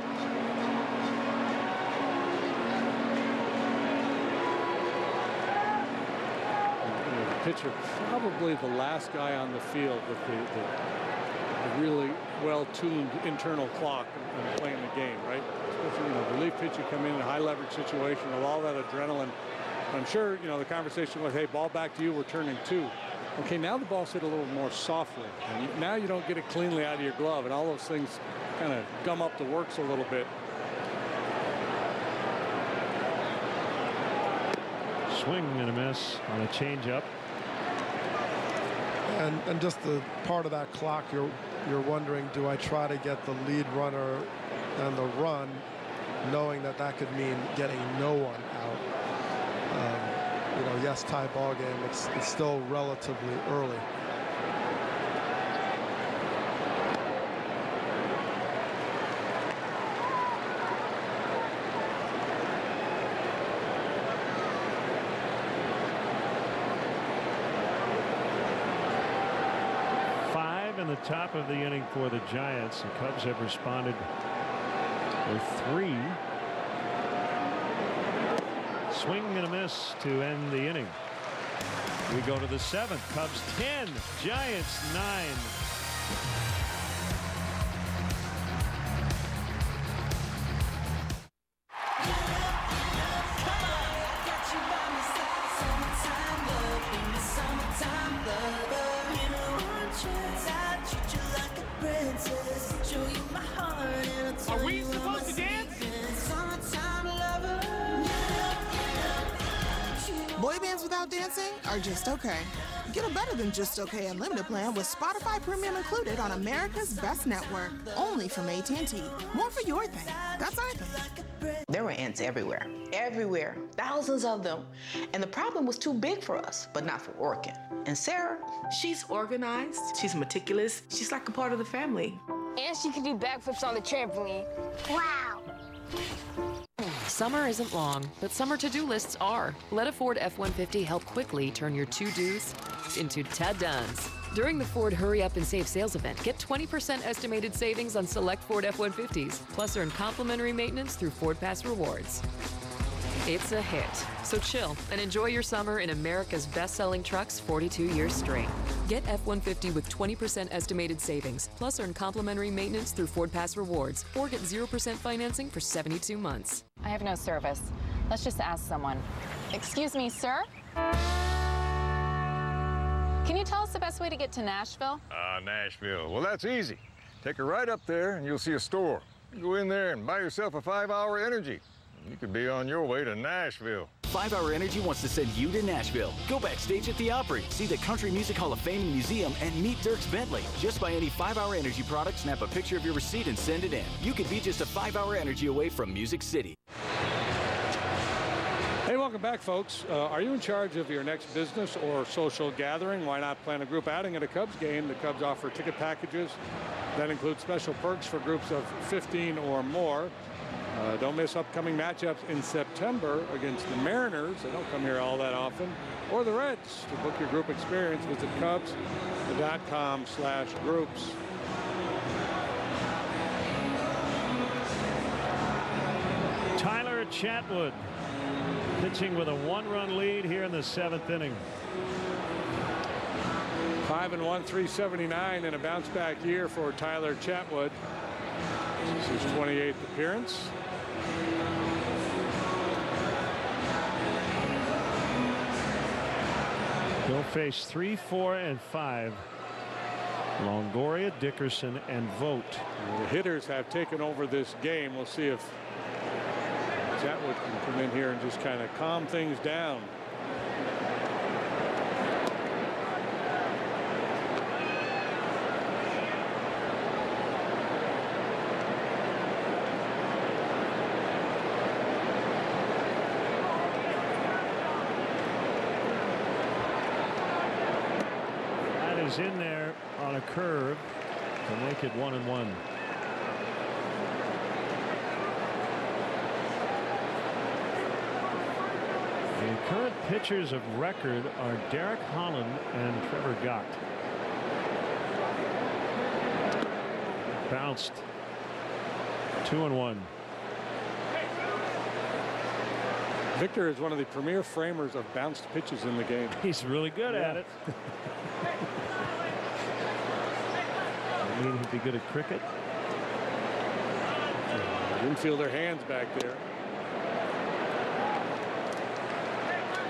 Pitcher, probably the last guy on the field with the really well-tuned internal clock and playing the game, right? Especially, relief pitcher come in a high leverage situation with all that adrenaline. I'm sure, the conversation was, hey, ball back to you, we're turning 2. Okay, now the ball's hit a little more softly, and now you don't get it cleanly out of your glove, and all those things kind of gum up the works a little bit. Swing and a miss on a changeup. And just the part of that clock, you're wondering, do I try to get the lead runner and the run knowing that that could mean getting no one out. You know, yes, tie ball game. It's still relatively early. In the top of the inning for the Giants. The Cubs have responded with 3. Swing and a miss to end the inning. We go to the 7th. Cubs 10, Giants 9. Are we supposed to dance? Boy bands without dancing are just okay. Get a better than just okay unlimited plan with Spotify Premium included on America's Best Network. Only from AT&T. More for your thing. That's our thing. There were ants everywhere. Everywhere. Thousands of them. And the problem was too big for us, but not for Orkin. And Sarah, she's organized. She's meticulous. She's like a part of the family. And she can do backflips on the trampoline. Wow. Summer isn't long, but summer to-do lists are. Let a Ford F-150 help quickly turn your to-dos into ta-dones. During the Ford Hurry Up and Save sales event, get 20% estimated savings on select Ford F-150s, plus earn complimentary maintenance through Ford Pass Rewards. It's a hit, so chill and enjoy your summer in America's best-selling trucks 42 years straight. Get F-150 with 20% estimated savings, plus earn complimentary maintenance through Ford Pass Rewards, or get 0% financing for 72 months. I have no service. Let's just ask someone. Excuse me, sir? Can you tell us the best way to get to Nashville? Nashville. Well, that's easy. Take her right up there and you'll see a store. You go in there and buy yourself a 5-Hour Energy. You could be on your way to Nashville. 5-Hour Energy wants to send you to Nashville. Go backstage at the Opry, see the Country Music Hall of Fame and Museum, and meet Dierks Bentley. Just buy any 5-Hour Energy product, snap a picture of your receipt, and send it in. You could be just a 5-Hour Energy away from Music City. Hey, welcome back, folks. Are you in charge of your next business or social gathering? Why not plan a group outing at a Cubs game? The Cubs offer ticket packages that include special perks for groups of 15 or more. Don't miss upcoming matchups in September against the Mariners. They don't come here all that often. Or the Reds. To book your group experience, visit Cubs.com/groups. Tyler Chatwood pitching with a 1-run lead here in the 7th inning. 5-1, 379 in a bounce-back year for Tyler Chatwood. This is his 28th appearance. He'll face 3, 4, and 5. Longoria, Dickerson, and Vogt. The hitters have taken over this game. We'll see if Chatwood can come in here and just kind of calm things down. Is in there on a curve to make it 1-1. The current pitchers of record are Derek Holland and Trevor Gott. Bounced 2-1. Victor is one of the premier framers of bounced pitches in the game. He's really good at it. I mean, he'd be good at cricket. Infielder hands back there.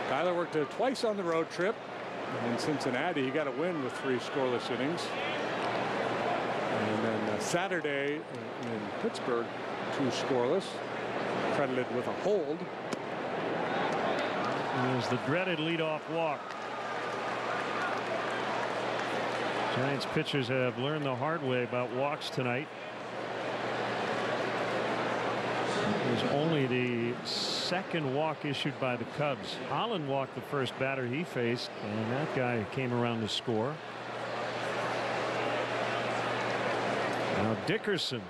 Tyler worked twice on the road trip. In Cincinnati, he got a win with 3 scoreless innings. And then Saturday in Pittsburgh, 2 scoreless, credited with a hold. It was the dreaded leadoff walk. Giants pitchers have learned the hard way about walks tonight. was only the second walk issued by the Cubs. Holland walked the first batter he faced, and that guy came around to score. Now Dickerson,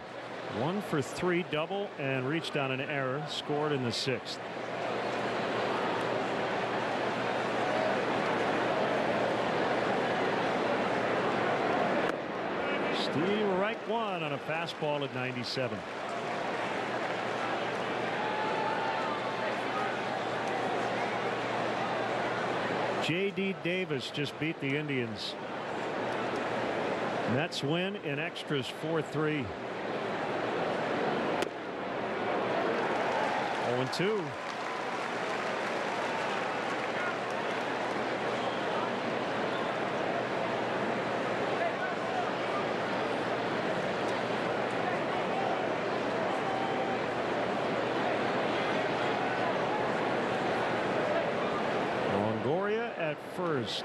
1 for 3 double and reached on an error, scored in the 6th. Steve Reich won on a fastball at 97. J.D. Davis just beat the Indians. Mets win in extras 4-3. 0-2. Longoria at first.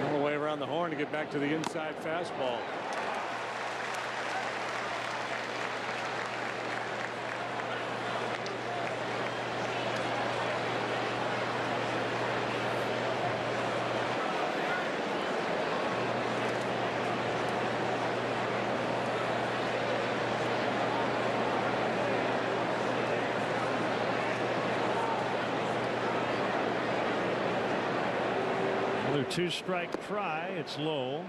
All the way around the horn to get back to the inside fastball. Another 2-strike try. It's low.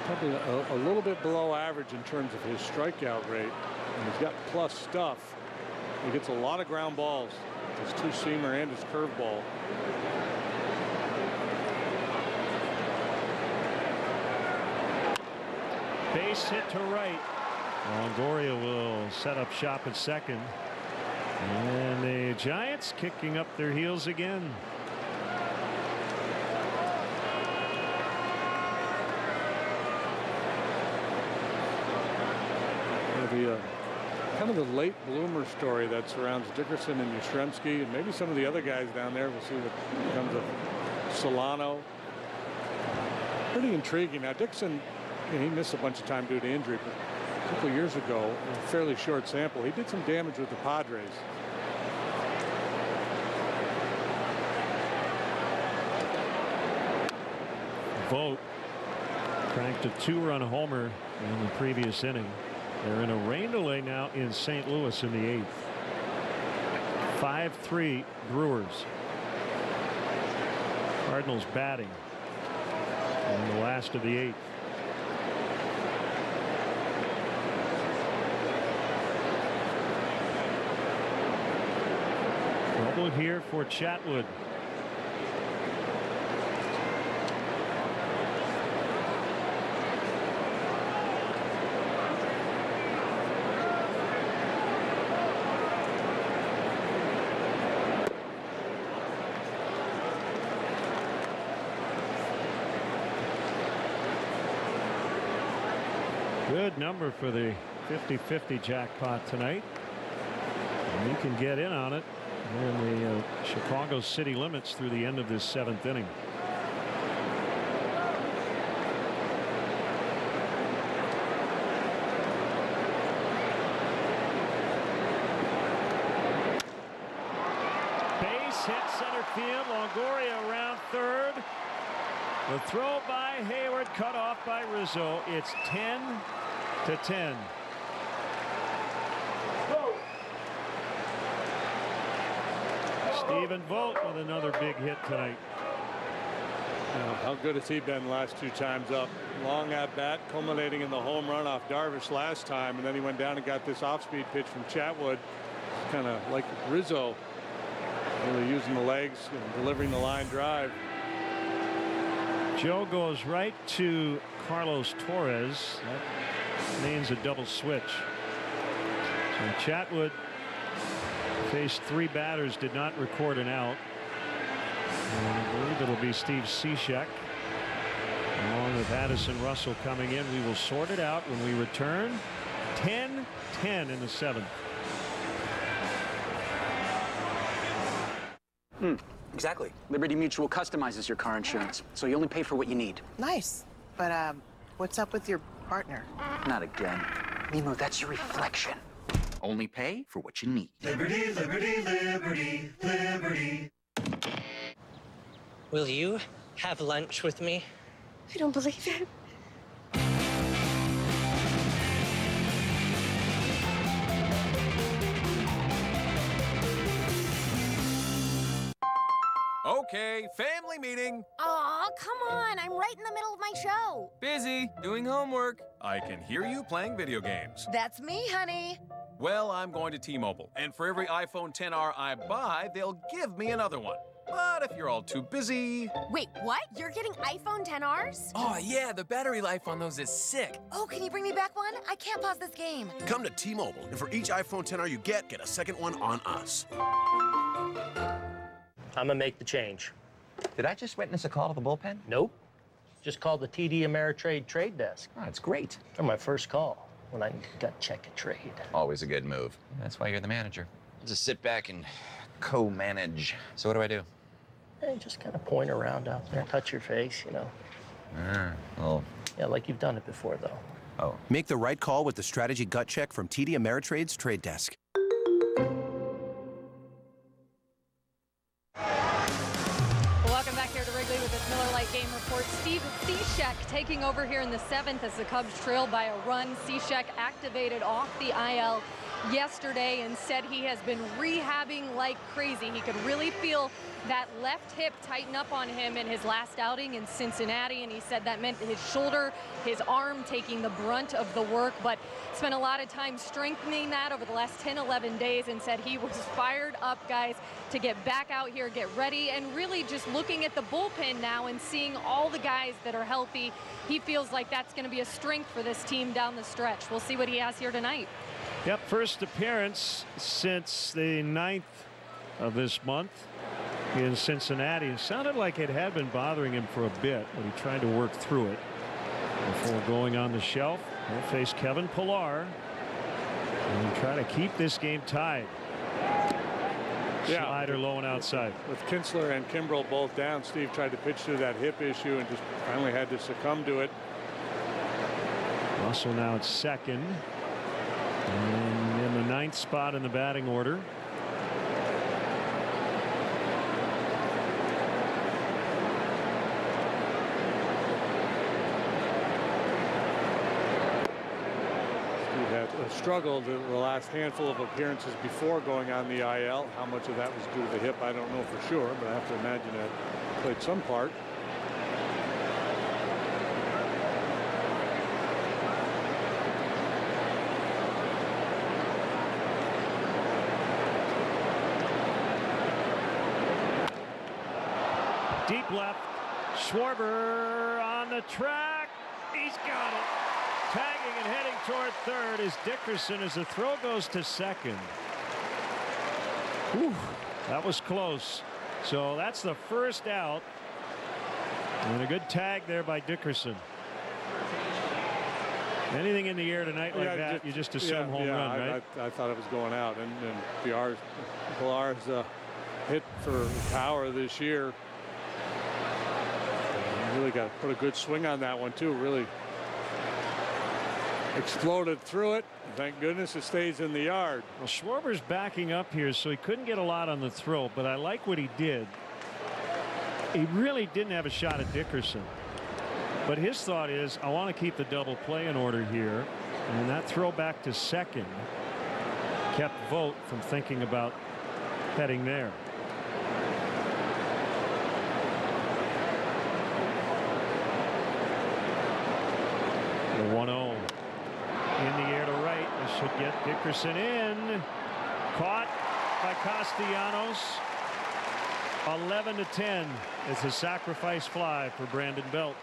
Probably a little bit below average in terms of his strikeout rate. And he's got plus stuff. He gets a lot of ground balls. His two-seamer and his curveball. Base hit to right. Longoria will set up shop at second. And the Giants kicking up their heels again. The kind of the late bloomer story that surrounds Dickerson and Yastrzemski and maybe some of the other guys down there. We'll see what becomes of Solano. Pretty intriguing. Now Dickerson, he missed a bunch of time due to injury, but a couple of years ago, in a fairly short sample, he did some damage with the Padres. Vogt cranked a 2-run homer in the previous inning. They're in a rain delay now in St. Louis in the 8th. 5-3 Brewers. Cardinals batting in the last of the 8th. Trouble here for Chatwood. Good number for the 50-50 jackpot tonight. And you can get in on it in the Chicago city limits through the end of this 7th inning. Base hit center field. Longoria around third. The throw by Hayward cut off by Rizzo. It's 10-10. Stephen Vogt with another big hit tonight. How good has he been the last 2 times up? Long at bat, culminating in the home run off Darvish last time, and then he went down and got this off-speed pitch from Chatwood. Kind of like Rizzo, really using the legs and delivering the line drive. Joe goes right to Carlos Torres. That means a double switch. So Chatwood faced 3 batters, did not record an out. And I believe it'll be Steve Cishek along with Addison Russell coming in. We will sort it out when we return. 10-10 in the 7th. Exactly. Liberty Mutual customizes your car insurance, so you only pay for what you need. Nice. But, what's up with your partner? Not again. Mimo, that's your reflection. Only pay for what you need. Liberty, liberty, liberty, liberty. Will you have lunch with me? I don't believe it. Okay, family meeting. Aw, come on. I'm right in the middle of my show. Busy, doing homework. I can hear you playing video games. That's me, honey. Well, I'm going to T-Mobile, and for every iPhone XR I buy, they'll give me another one. But if you're all too busy... Wait, what? You're getting iPhone XRs? Oh, yeah, the battery life on those is sick. Oh, can you bring me back one? I can't pause this game. Come to T-Mobile, and for each iPhone XR you get a second one on us. I'm gonna make the change. Did I just witness a call to the bullpen? Nope. Just called the TD Ameritrade trade desk. Oh, it's great. For my first call, when I got check a trade. Always a good move. That's why you're the manager. Just sit back and co-manage. So what do I do? Hey, just kind of point around out there, touch your face, you know. Well. Yeah, like you've done it before, though. Oh. Make the right call with the strategy gut check from TD Ameritrade's trade desk. Welcome back here to Wrigley with this Miller Lite game report. Steve Cishek taking over here in the 7th as the Cubs trail by a run. Cishek activated off the IL yesterday and said he has been rehabbing like crazy. He could really feel that left hip tighten up on him in his last outing in Cincinnati, and he said that meant his shoulder, his arm taking the brunt of the work, but spent a lot of time strengthening that over the last 10-11 days, and said he was fired up, guys, to get back out here, get ready, and really just looking at the bullpen now and seeing all the guys that are healthy. He feels like that's going to be a strength for this team down the stretch. We'll see what he has here tonight. Yep, first appearance since the 9th of this month in Cincinnati. It sounded like it had been bothering him for a bit, but he tried to work through it before going on the shelf. He'll face Kevin Pillar and try to keep this game tied. Yeah, Slider low and outside. With Kinsler and Kimbrel both down, Steve tried to pitch through that hip issue and just finally had to succumb to it. Russell now at second. And in the 9th spot in the batting order. Struggled the last handful of appearances before going on the IL. How much of that was due to the hip, I don't know for sure, but I have to imagine that played some part. Deep left. Schwarber on the track. He's got it. Tagging and heading toward third is Dickerson as the throw goes to second. Whew, that was close. So that's the first out. And a good tag there by Dickerson. Anything in the air tonight like that, you just assume home run, right? I thought it was going out. And Pillar's hit for power this year. Really got to put a good swing on that one, too. Really exploded through it. Thank goodness it stays in the yard. Well, Schwarber's backing up here, so he couldn't get a lot on the throw, but I like what he did. He really didn't have a shot at Dickerson, but his thought is, I want to keep the double play in order here, and that throw back to second kept Vogt from thinking about heading there. The 1-0. In the air to right. This should get Dickerson in. Caught by Castellanos. 11-10. It's a sacrifice fly for Brandon Belt.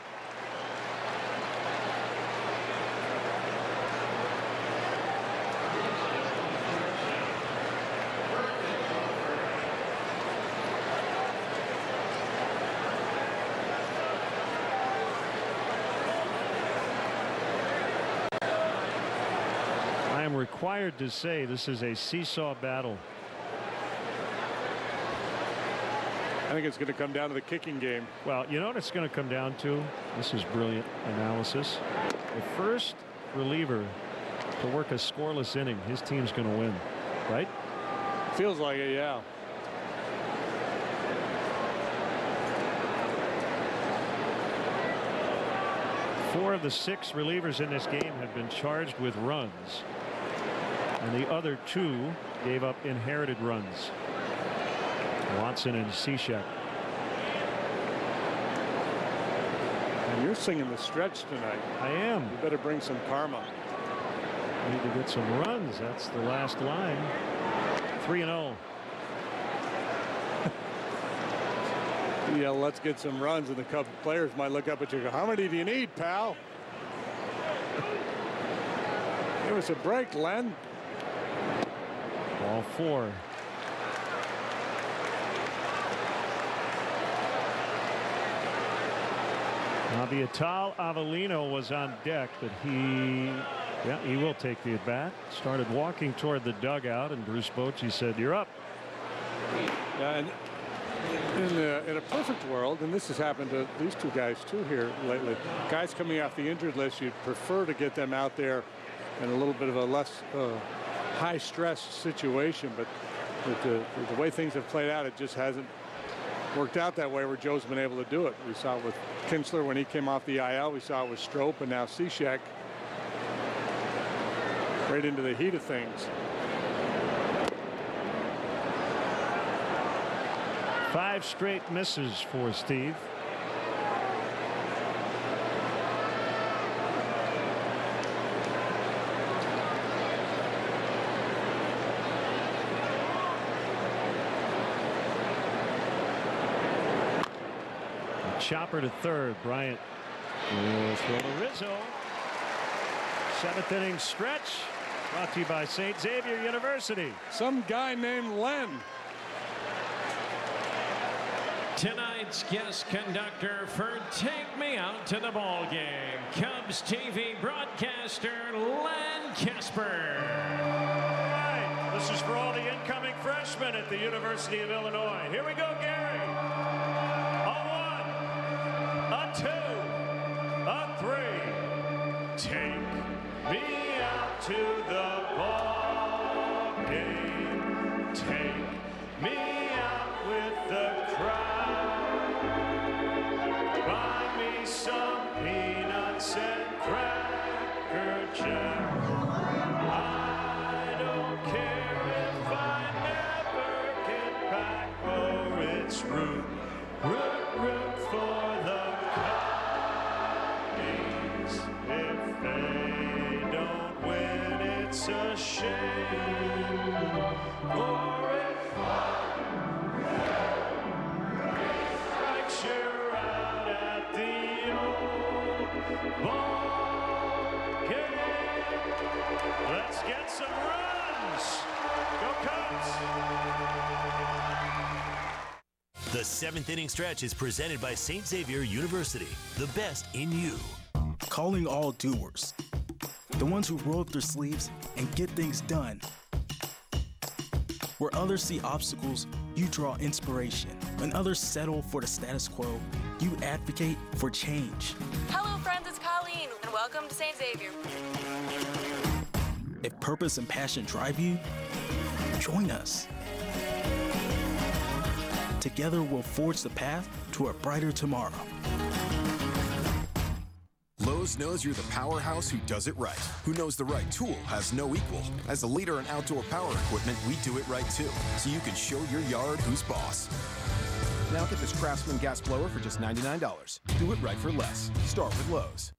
Required to say this is a seesaw battle. I think it's going to come down to the kicking game. Well, you know what it's going to come down to? This is brilliant analysis. The first reliever to work a scoreless inning, his team's going to win, right? Feels like it, yeah. Four of the 6 relievers in this game have been charged with runs, and the other 2 gave up inherited runs. Watson and Cishek. And you're singing the stretch tonight. I am. You better bring some karma. Need to get some runs. That's the last line. 3-0. Yeah, let's get some runs, and the Cubs players might look up at you and go, how many do you need, pal? Give us a break, Len. Ball 4. Now the Atal Avellino was on deck, but he will take the at bat. Started walking toward the dugout, and Bruce Bochy said, "You're up." And in a perfect world, and this has happened to these 2 guys too here lately, guys coming off the injured list, you'd prefer to get them out there in a little bit of a less high stress situation, but the way things have played out, it just hasn't worked out that way where Joe's been able to do it. We saw it with Kinsler when he came off the IL. We saw it with Strop, and now Cishek right into the heat of things. 5 straight misses for Steve. Chopper to third. Bryant will throw to Rizzo. 7th inning stretch brought to you by St. Xavier University. Some guy named Len. Tonight's guest conductor for Take Me Out to the Ball Game, Cubs TV broadcaster Len Kasper. All right, this is for all the incoming freshmen at the University of Illinois. Here we go, Gary. A 1, a 2, a 3. Take me out to the ball game. Take me out with the crowd. Buy me some peanuts and Cracker Jack. I don't care if I never get back. Oh, it's root for the Cubbies. If they don't win, it's a shame. For if strikes you out at the old ball game. Let's get some runs. Go Cubs. The 7th inning stretch is presented by St. Xavier University, the best in you. Calling all doers, the ones who roll up their sleeves and get things done. Where others see obstacles, you draw inspiration. When others settle for the status quo, you advocate for change. Hello friends, it's Colleen, and welcome to St. Xavier. If purpose and passion drive you, join us. Together we'll forge the path to a brighter tomorrow. Lowe's knows you're the powerhouse who does it right, who knows the right tool has no equal. As a leader in outdoor power equipment, we do it right too, so you can show your yard who's boss. Now get this Craftsman gas blower for just $99. Do it right for less. Start with Lowe's.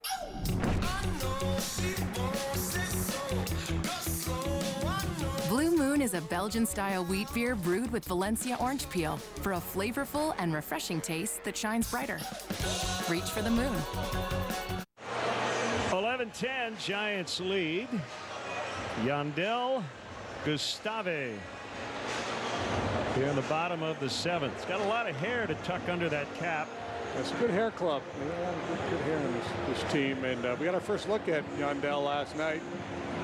Blue Moon is a Belgian-style wheat beer brewed with Valencia orange peel for a flavorful and refreshing taste that shines brighter. Reach for the moon. 11-10, Giants lead. Yandel Gustave here in the bottom of the 7th. He's got a lot of hair to tuck under that cap. That's a good hair club. Good hair in this team. And we got our first look at Yandel last night.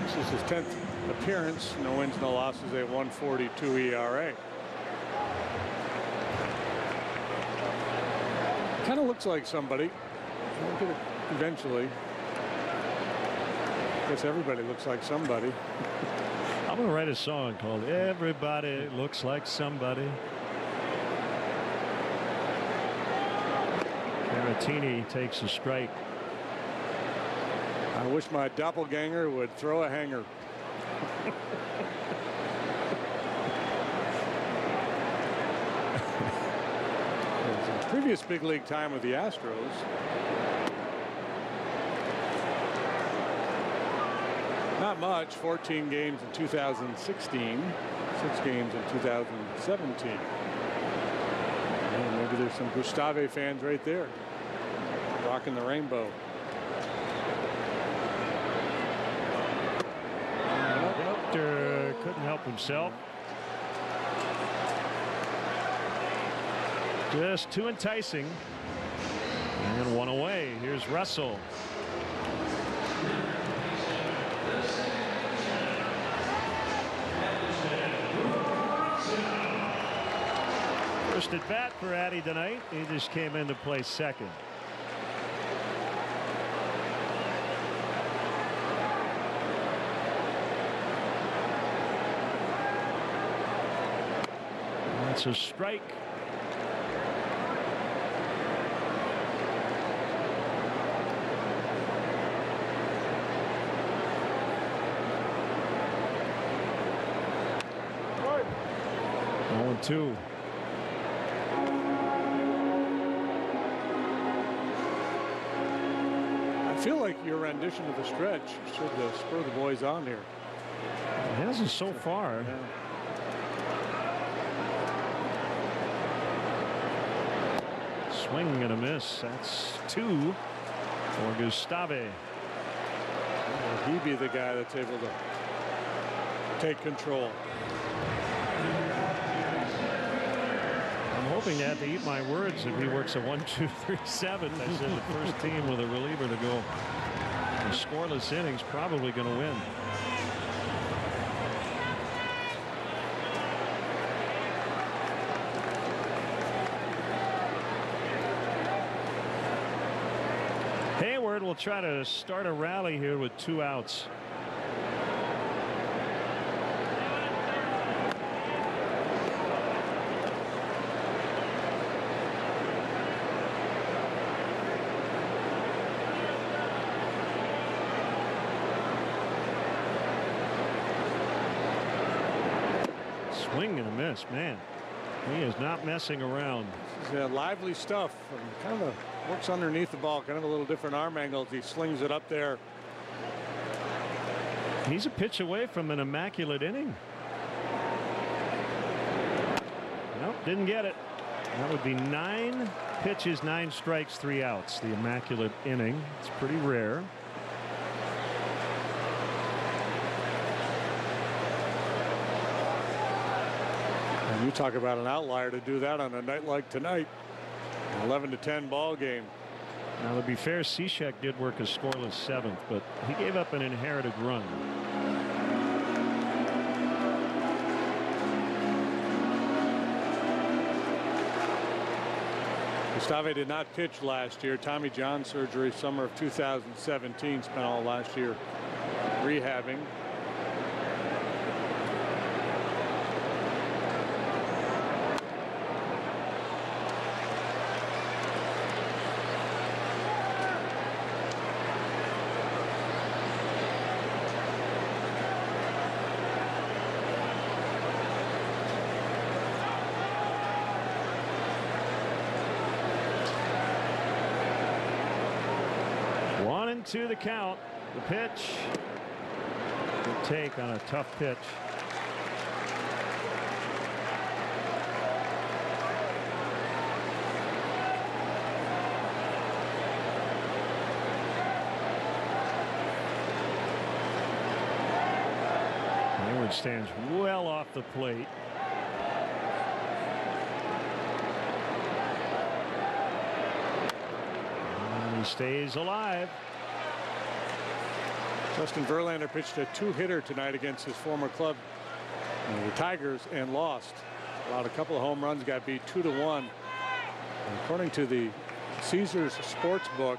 This is his 10th appearance. No wins, no losses. A 1.42 ERA. of looks like somebody. We'll get it eventually. I guess everybody looks like somebody. I'm going to write a song called Everybody Looks Like Somebody. Caratini takes a strike. I wish my doppelganger would throw a hanger. Previous big league time with the Astros. Not much. 14 games in 2016. 6 games in 2017. And maybe there's some Gustave fans right there. Rocking the rainbow. Doctor couldn't help himself. Just too enticing. And one away. Here's Russell. First at bat for Addy tonight. He just came in to play second. That's a strike. Two. I feel like your rendition of the stretch should spur the boys on here. It hasn't so far. Yeah. Swing and a miss. That's 2 for Gustave. Will he be the guy that's able to take control? I'm hoping to have to eat my words if he works a 1-2-3-7. I said the first team with a reliever to go in scoreless innings probably going to win. Hayward will try to start a rally here with 2 outs. Swing and a miss, man. He is not messing around. This is lively stuff. And kind of works underneath the ball, kind of a little different arm angles. He slings it up there. He's a pitch away from an immaculate inning. Nope, didn't get it. That would be 9 pitches, 9 strikes, 3 outs. The immaculate inning. It's pretty rare. You talk about an outlier to do that on a night like tonight. An 11-10 ball game. Now, to be fair, Cishek did work a scoreless 7th, but he gave up an inherited run. Gustave did not pitch last year. Tommy John surgery summer of 2017. Spent all last year rehabbing. To the count. The pitch. Good take on a tough pitch. Hayward stands well off the plate. And he stays alive. Justin Verlander pitched a 2-hitter tonight against his former club, the Tigers, and lost. Allowed a couple of home runs, got beat 2-1. According to the Caesars Sportsbook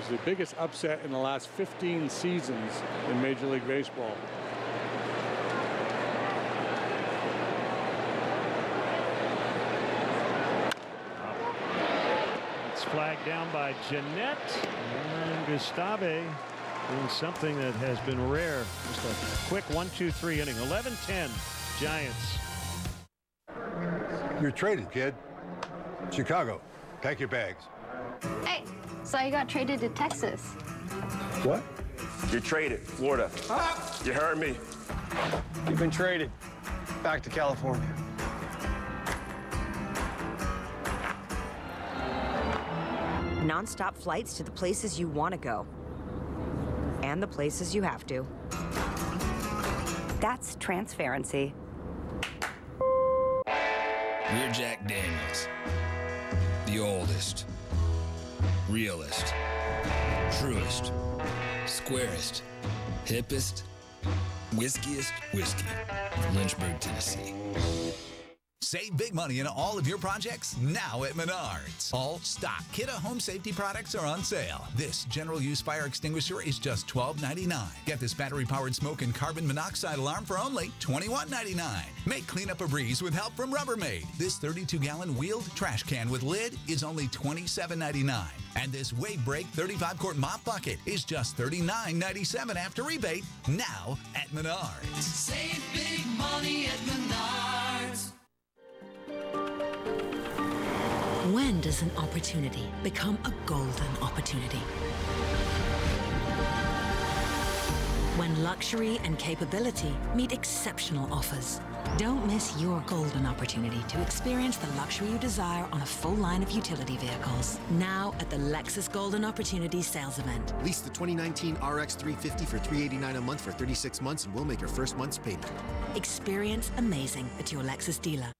is the biggest upset in the last 15 seasons in Major League Baseball. It's flagged down by Jeanette, and Gustave doing something that has been rare. Just a quick 1-2-3 inning. 11-10 Giants. You're traded, kid. Chicago, pack your bags. Hey, so you got traded to Texas. What? You're traded, Florida. You heard me. You've been traded. Back to California. Non-stop flights to the places you want to go. And the places you have to. That's transparency. We're Jack Daniels. The oldest, realest, truest, squarest, hippest, whiskiest whiskey of Lynchburg, Tennessee. Save big money in all of your projects now at Menards. All stock Kidde home safety products are on sale. This general use fire extinguisher is just $12.99. Get this battery-powered smoke and carbon monoxide alarm for only $21.99. Make cleanup a breeze with help from Rubbermaid. This 32-gallon wheeled trash can with lid is only $27.99. And this Wave Break 35-quart mop bucket is just $39.97 after rebate now at Menards. Save big money at Menards. When does an opportunity become a golden opportunity? When luxury and capability meet exceptional offers. Don't miss your golden opportunity to experience the luxury you desire on a full line of utility vehicles. Now at the Lexus Golden Opportunity Sales Event. Lease the 2019 RX 350 for $389 a month for 36 months and we'll make your first month's payment. Experience amazing at your Lexus dealer.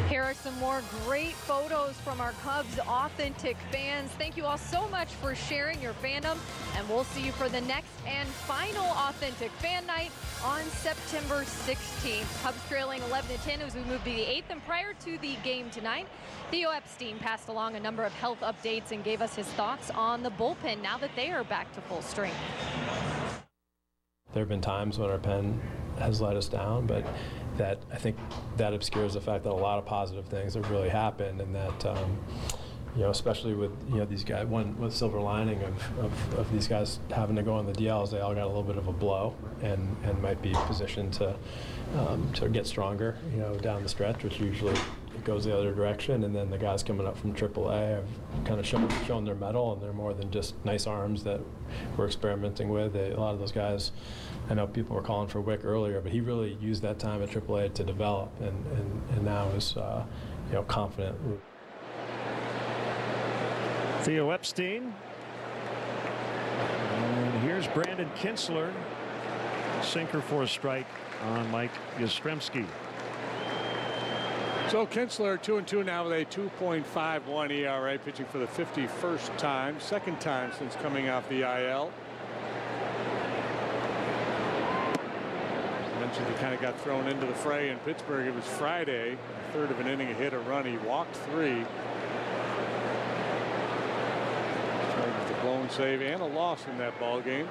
Here are some more great photos from our Cubs authentic fans. Thank you all so much for sharing your fandom, and we'll see you for the next and final authentic fan night on September 16th. Cubs trailing 11-10 as we move to the 8th, and prior to the game tonight, Theo Epstein passed along a number of health updates and gave us his thoughts on the bullpen now that they are back to full strength. There have been times when our pen has let us down, but I think that obscures the fact that a lot of positive things have really happened, and that especially with these guys, one with silver lining of these guys having to go on the DLs, they all got a little bit of a blow and might be positioned to get stronger down the stretch, which usually it goes the other direction. And then the guys coming up from AAA have kind of shown their mettle, and they're more than just nice arms that we're experimenting with. A lot of those guys, I know people were calling for Wick earlier, but he really used that time at AAA to develop, and now is confident. Theo Epstein, and here's Brandon Kinsler, sinker for a strike on Mike Yastrzemski. So Kinsler 2-2 now with a 2.51 ERA, pitching for the 51st time, second time since coming off the IL. I mentioned he kind of got thrown into the fray in Pittsburgh. It was Friday, a third of an inning, hit a run. He walked 3. With a blown save and a loss in that ball game.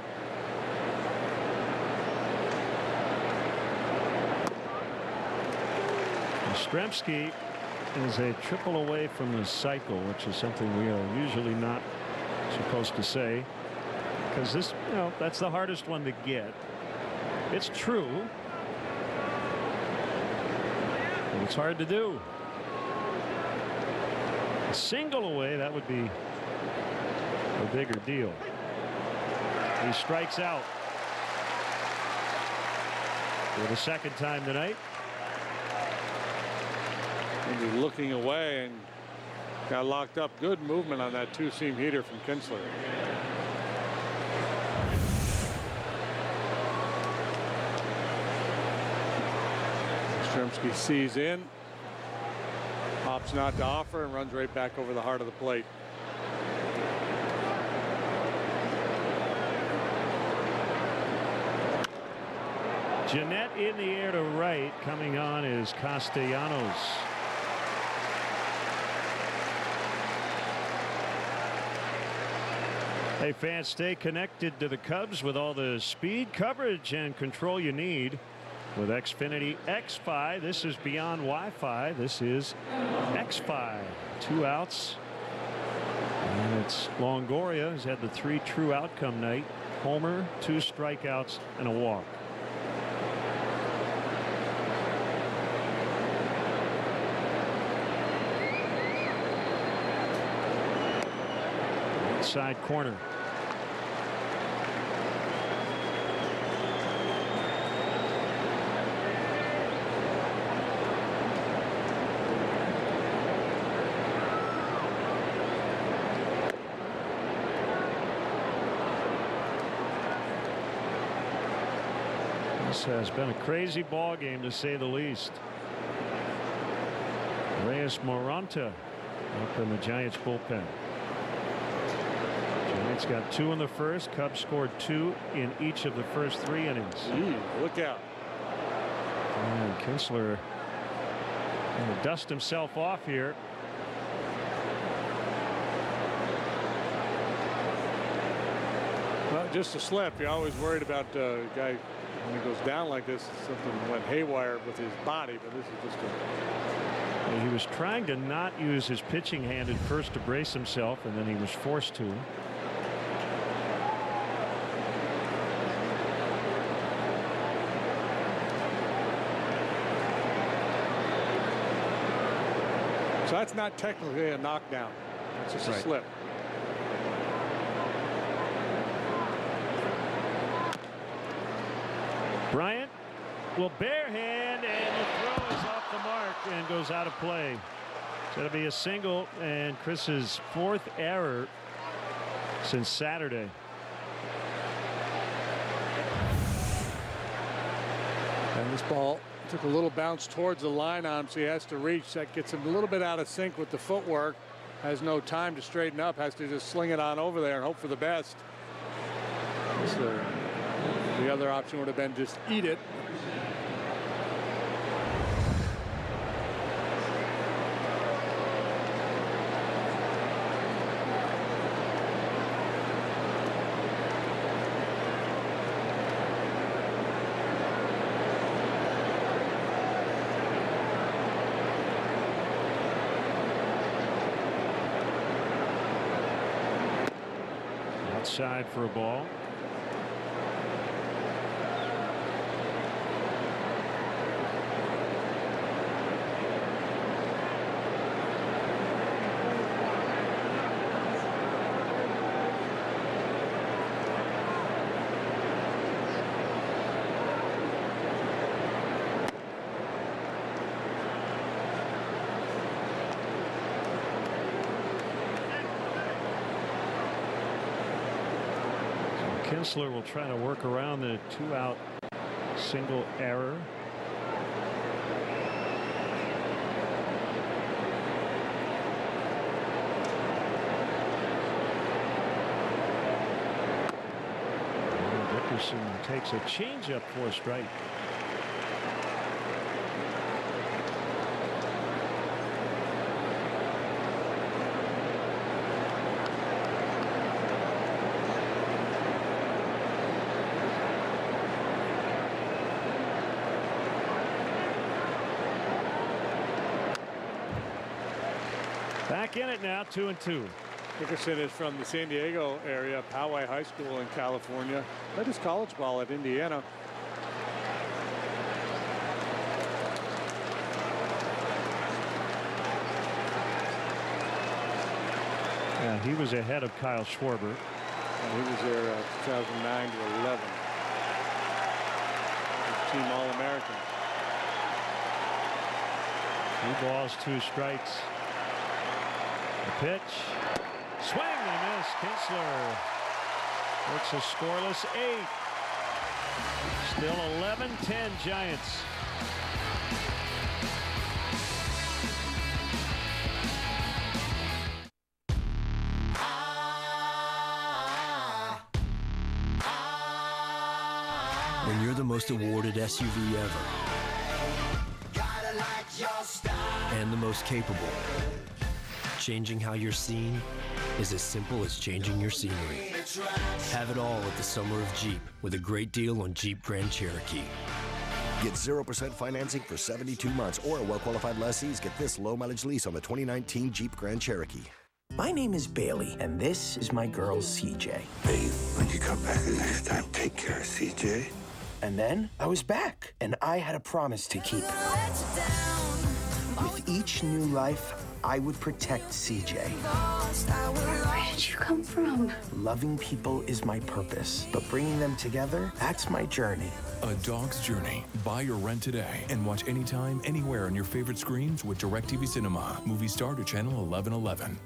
Yastrzemski is a triple away from the cycle, which is something we are usually not supposed to say, because this, that's the hardest one to get. It's true, but it's hard to do. A single away, that would be a bigger deal. He strikes out for the second time tonight. And he's looking away and got locked up. Good movement on that two-seam heater from Kinsler. Yastrzemski sees in, opts not to offer, and runs right back over the heart of the plate. Jeanette in the air to right. Coming on is Castellanos. Hey, fans, stay connected to the Cubs with all the speed, coverage, and control you need with Xfinity X-Fi. This is beyond Wi-Fi. This is X-Fi. 2 outs. And it's Longoria who's had the 3 true outcome night. Homer, 2 strikeouts, and a walk. Side corner. This has been a crazy ball game, to say the least. Reyes Moranta up in the Giants bullpen. Giants got 2 in the first. Cubs scored 2 in each of the first 3 innings. Look out. And Kinsler going to dust himself off here. Well, just a slip. You're always worried about a guy when he goes down like this. Something went haywire with his body, but this is just a... He was trying to not use his pitching hand at first to brace himself, and then he was forced to. So that's not technically a knockdown. It's just a slip. Bryant will barehand, and the throw is off the mark and goes out of play. It's going to be a single, and Chris's 4th error since Saturday. And this ball took a little bounce towards the line on him, so he has to reach. That gets him a little bit out of sync with the footwork. Has no time to straighten up, has to just sling it on over there and hope for the best. So the other option would have been just eat it. Outside for a ball. Kinsler will try to work around the 2-out single error. Dickerson takes a changeup for a strike. Back in it now, 2-2. Dickerson is from the San Diego area, Poway High School in California. Played his college ball at Indiana. Yeah, he was ahead of Kyle Schwarber. And he was there 2009 to 11. Team All-American. 2 balls, 2 strikes. The pitch. Swing and a miss. Kinsler makes a scoreless 8. Still 11-10 Giants. When you're the most awarded SUV ever and the most capable, changing how you're seen is as simple as changing your scenery. Have it all at the Summer of Jeep with a great deal on Jeep Grand Cherokee. Get 0% financing for 72 months, or well-qualified lessees get this low-mileage lease on the 2019 Jeep Grand Cherokee. My name is Bailey, and this is my girl, CJ. Babe, when you come back the next time, take care of CJ. And then I was back, and I had a promise to keep. With each new life, I would protect CJ. Where did you come from? Loving people is my purpose, but bringing them together, that's my journey. A Dog's Journey. Buy or rent today and watch anytime, anywhere on your favorite screens with DirecTV Cinema. Movie Star to Channel 1111.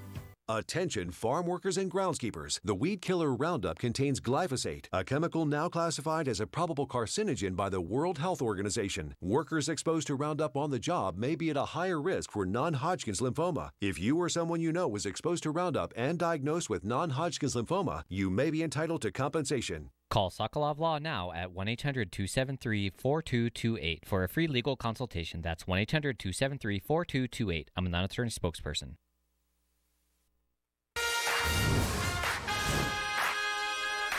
Attention farm workers and groundskeepers. The weed killer Roundup contains glyphosate, a chemical now classified as a probable carcinogen by the World Health Organization. Workers exposed to Roundup on the job may be at a higher risk for non-Hodgkin's lymphoma. If you or someone you know was exposed to Roundup and diagnosed with non-Hodgkin's lymphoma, you may be entitled to compensation. Call Sokolov Law now at 1-800-273-4228 for a free legal consultation. That's 1-800-273-4228. I'm a non-attorney spokesperson.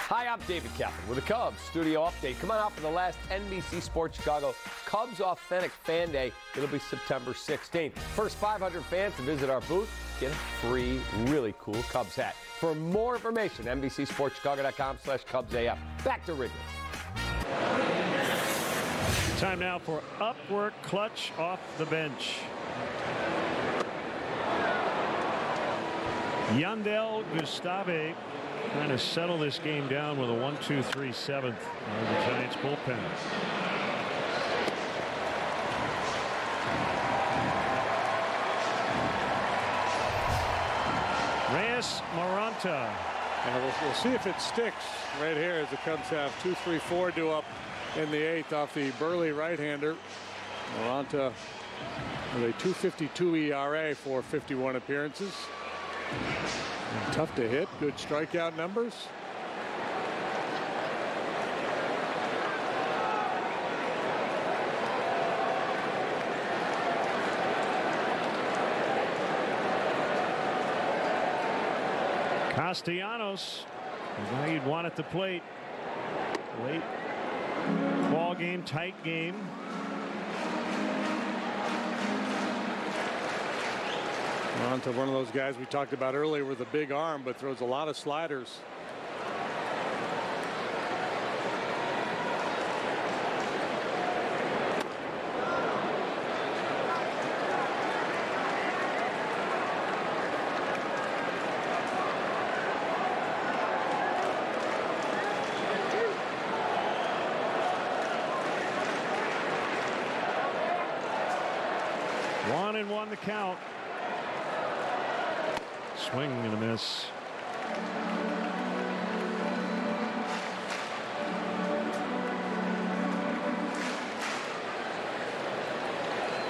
Hi, I'm David Kaplan with the Cubs Studio Update. Come on out for the last NBC Sports Chicago Cubs Authentic Fan Day. It'll be September 16th. First 500 fans to visit our booth get a free, really cool Cubs hat. For more information, NBCSportsChicago.com/CubsAF. Back to Wrigley. Time now for Upwork Clutch off the bench. Yandel Gustave trying to settle this game down with a 1-2-3 seventh of the Giants bullpen. Reyes Maranta. And we'll see if it sticks right here as the Cubs have 2-3-4 due up in the 8th off the Burley right-hander. Maranta with a 2.52 ERA for 51 appearances. And tough to hit, good strikeout numbers. Castellanos, the guy you'd want at the plate. Late ball game, tight game. On to one of those guys we talked about earlier with a big arm, but throws a lot of sliders. One and one the count. Swing and a miss.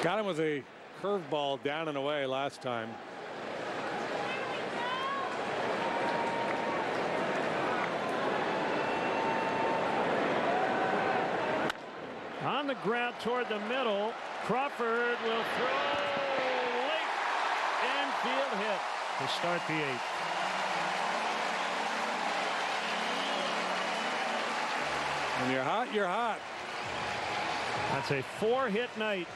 Got him with a curveball down and away last time. On the ground toward the middle. Crawford will throw late. Infield hit to start the 8th. When you're hot, you're hot. That's a 4-hit night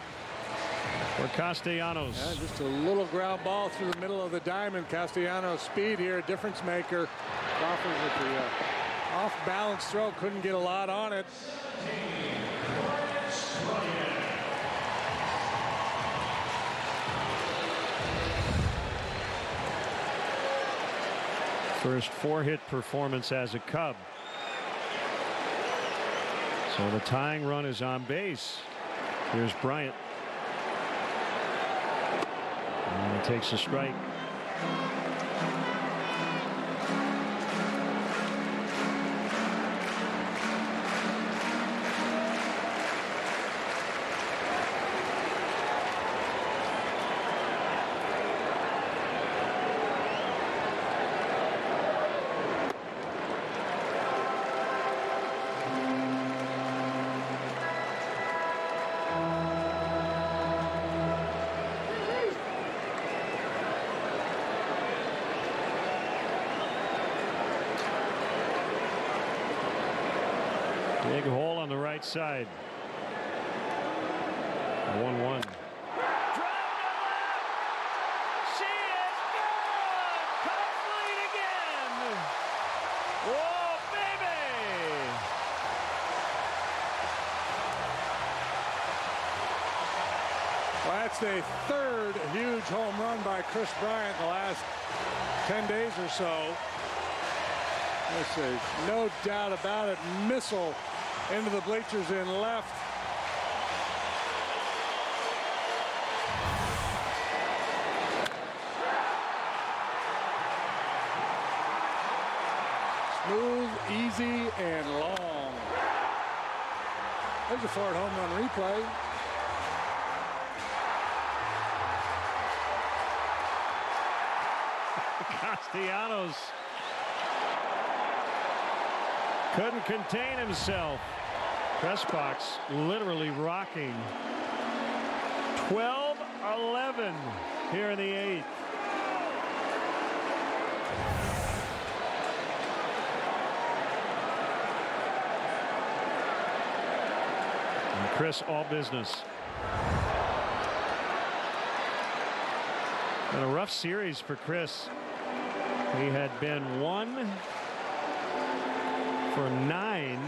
for Castellanos. Yeah, just a little ground ball through the middle of the diamond. Castellanos' speed here, difference maker. Crawford with the off-balance throw, couldn't get a lot on it. First 4-hit performance as a Cub. So the tying run is on base. Here's Bryant. And he takes a strike. Big hole on the right side. 1-1. That's the third huge home run by Chris Bryant in the last 10 days or so. This is no doubt about it. Missile into the bleachers in left. Smooth, easy, and long. There's a Ford home run replay. Castellanos couldn't contain himself. Press box literally rocking. 12-11 here in the 8th. And Chris, all business. And a rough series for Chris. He had been 1 for 9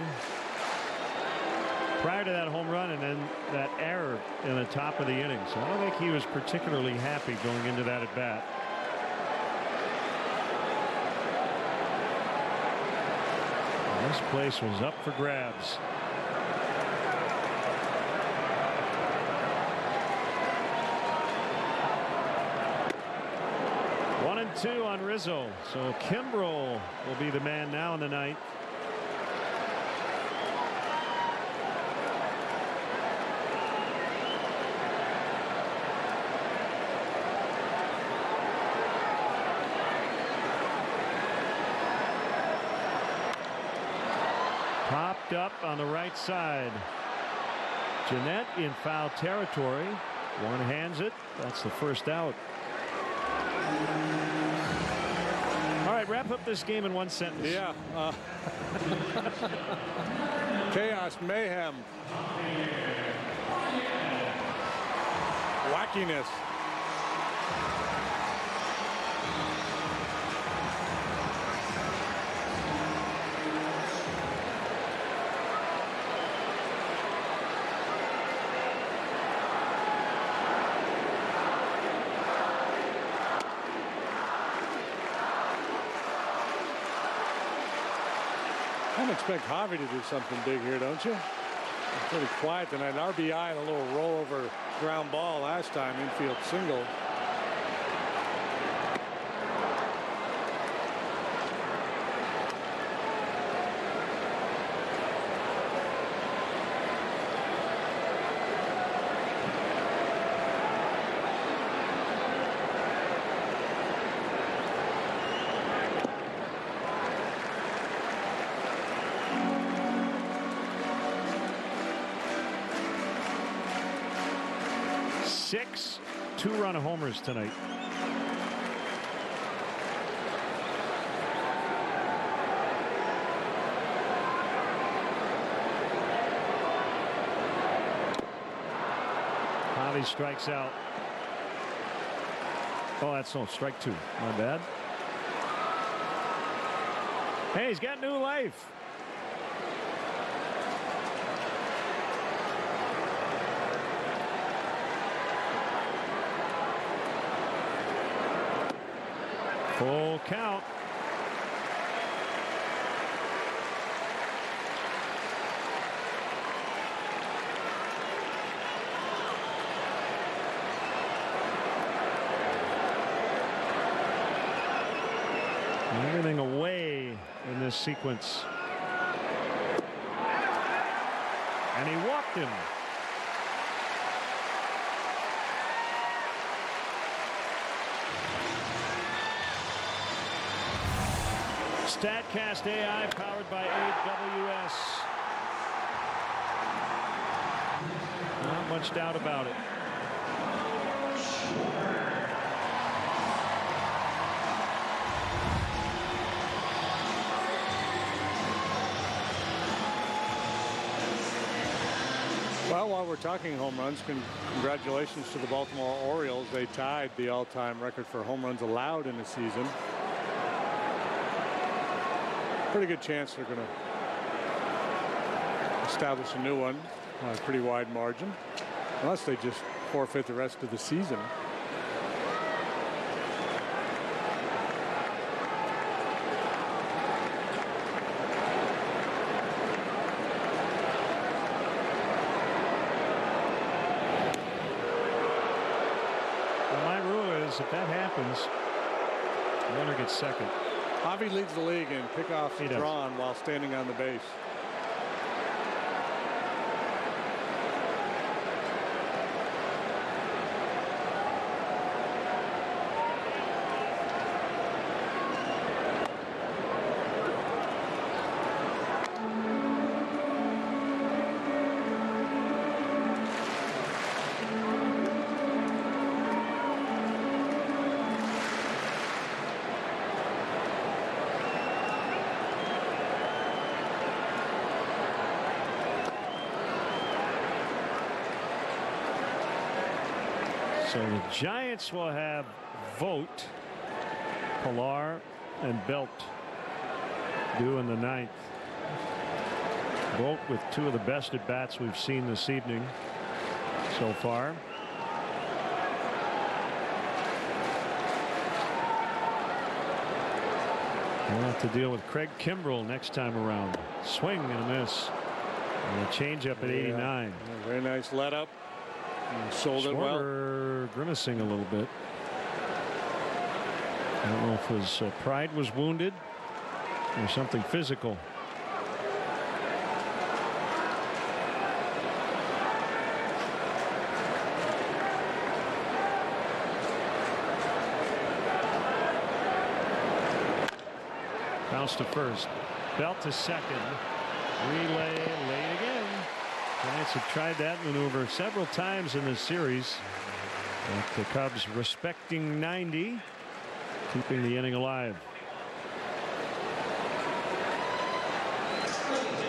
prior to that home run and then that error in the top of the inning. So I don't think he was particularly happy going into that at bat. And this place was up for grabs. One and 2 on Rizzo. So Kimbrel will be the man now in the 9th. Popped up on the right side. Jeanette in foul territory. One hands it. That's the first out. All right, wrap up this game in one sentence. Yeah. Chaos, mayhem, wackiness. I expect Javi to do something big here, don't you? Pretty quiet tonight. An RBI and a little rollover ground ball last time, infield single. Six two-run homers tonight. Javi strikes out. Oh, that's no strike 2. My bad. Hey, he's got new life. Full count. Everything away in this sequence. And he walked him. StatCast AI powered by AWS. Not much doubt about it. Well, while we're talking home runs, congratulations to the Baltimore Orioles. They tied the all-time record for home runs allowed in a season. Pretty good chance they're going to establish a new one by a pretty wide margin, unless they just forfeit the rest of the season. If that happens, runner gets second. Javi leads the league in pickoffs drawn while standing on the base. So the Giants will have Vogt, Pilar, and Belt due in the 9th. Vogt with 2 of the best at bats we've seen this evening so far. We'll have to deal with Craig Kimbrell next time around. Swing and a miss. And a changeup at 89. Very nice let up. Sold it well. Grimacing a little bit. I don't know if his pride was wounded or something physical. Bounce to first. Belt to second. Relay late again. Giants have tried that maneuver several times in this series. With the Cubs respecting 90, keeping the inning alive.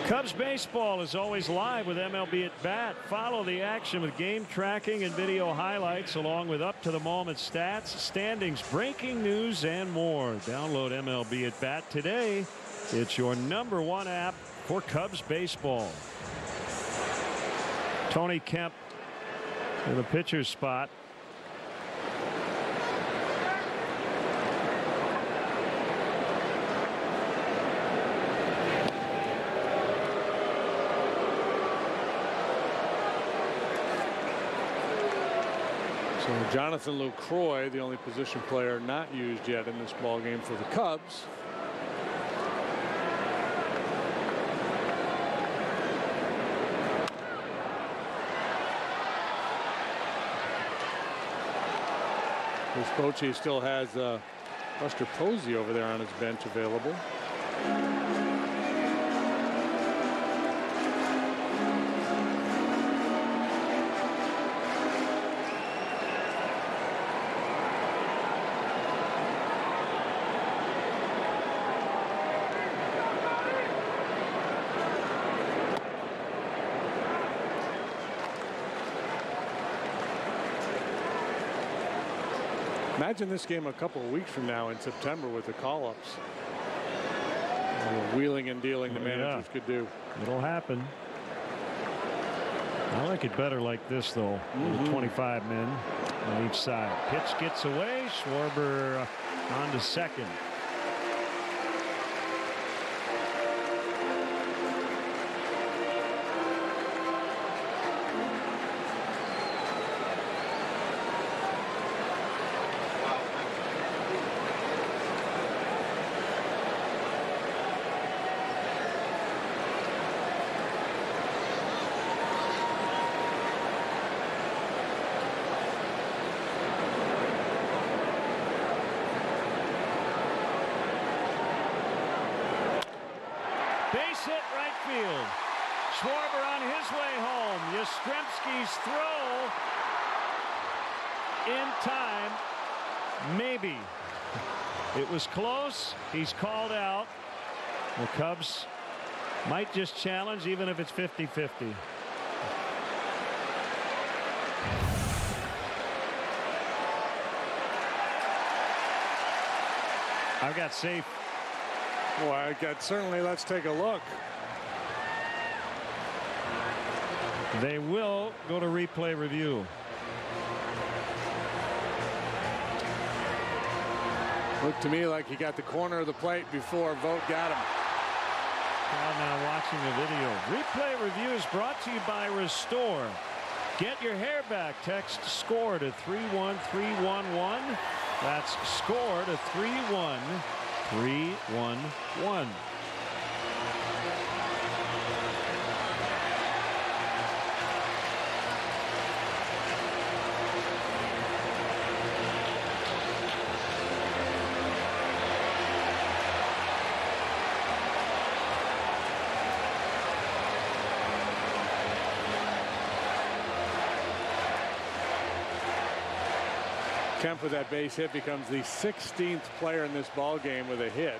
Cubs baseball is always live with MLB at Bat. Follow the action with game tracking and video highlights, along with up-to-the-moment stats, standings, breaking news, and more. Download MLB at Bat today. It's your #1 app for Cubs baseball. Tony Kemp in the pitcher's spot. So Jonathan Lucroy, the only position player not used yet in this ball game for the Cubs. Bochy still has Buster Posey over there on his bench available. Imagine this game a couple of weeks from now in September with the call-ups. Wheeling and dealing the managers could do. It'll happen. I like it better like this, though. With 25 men on each side. Pitch gets away. Schwarber on to second. Schwarber on his way home. Yastrzemski's throw in time. Maybe. It was close. He's called out. The Cubs might just challenge even if it's 50-50. I've got safe. Well, I got certainly. Let's take a look. They will go to replay review. Looked to me like he got the corner of the plate before Vogt got him. Now watching the video. Replay review is brought to you by Restore. Get your hair back. Text SCORE to 31311. That's SCORE to 31311. Kemp with that base hit becomes the 16th player in this ball game with a hit.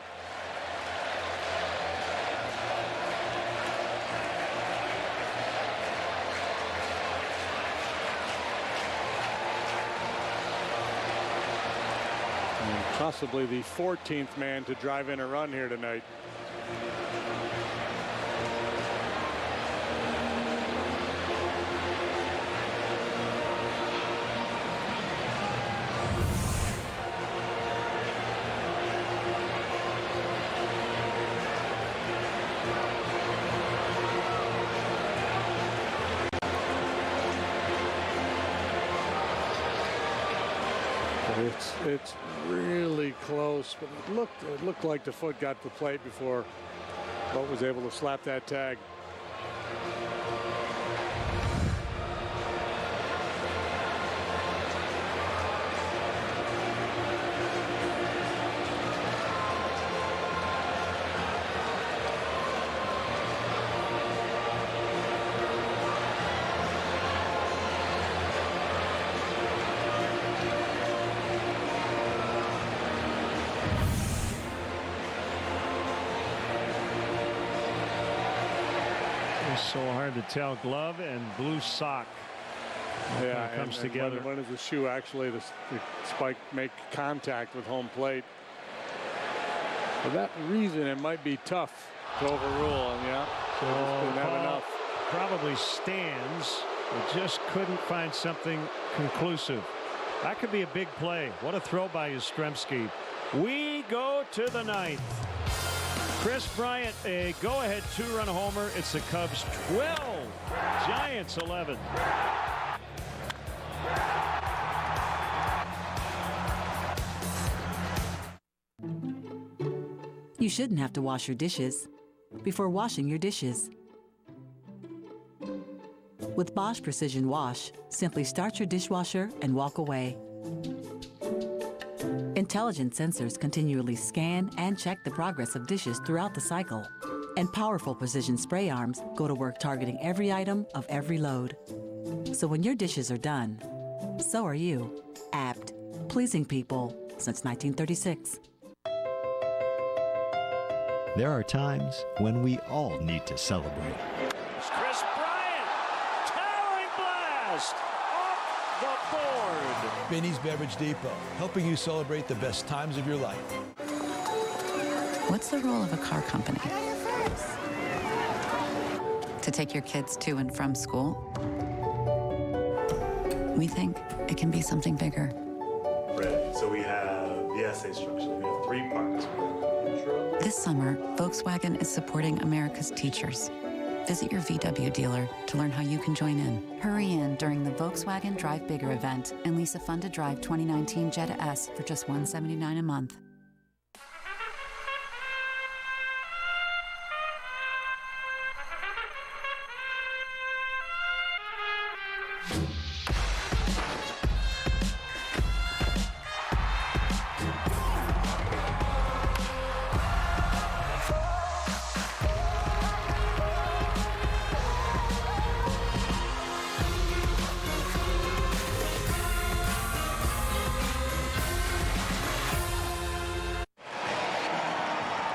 And possibly the 14th man to drive in a run here tonight. It's really close, but it looked like the foot got the plate before Vogt was able to slap that tag. So hard to tell. Glove and blue sock. Yeah, it comes together. When does the shoe actually, the spike make contact with home plate? For that reason, it might be tough to overrule. And yeah, so didn't have enough. Probably stands. But just couldn't find something conclusive. That could be a big play. What a throw by Yastrzemski. We go to the ninth. Chris Bryant, a go-ahead two-run homer. It's the Cubs 12, Giants 11. You shouldn't have to wash your dishes before washing your dishes. With Bosch Precision Wash, simply start your dishwasher and walk away. Intelligent sensors continually scan and check the progress of dishes throughout the cycle. And powerful precision spray arms go to work targeting every item of every load. So when your dishes are done, so are you. Apt, pleasing people since 1936. There are times when we all need to celebrate. Chris Bryant, towering blast off the board. Binny's Beverage Depot, helping you celebrate the best times of your life. What's the role of a car company? To take your kids to and from school? We think it can be something bigger. Right, so we have the essay structure. We have 3 parts. This summer, Volkswagen is supporting America's teachers. Visit your VW dealer to learn how you can join in. Hurry in during the Volkswagen Drive Bigger event and lease a fun-to-drive 2019 Jetta S for just $179 a month.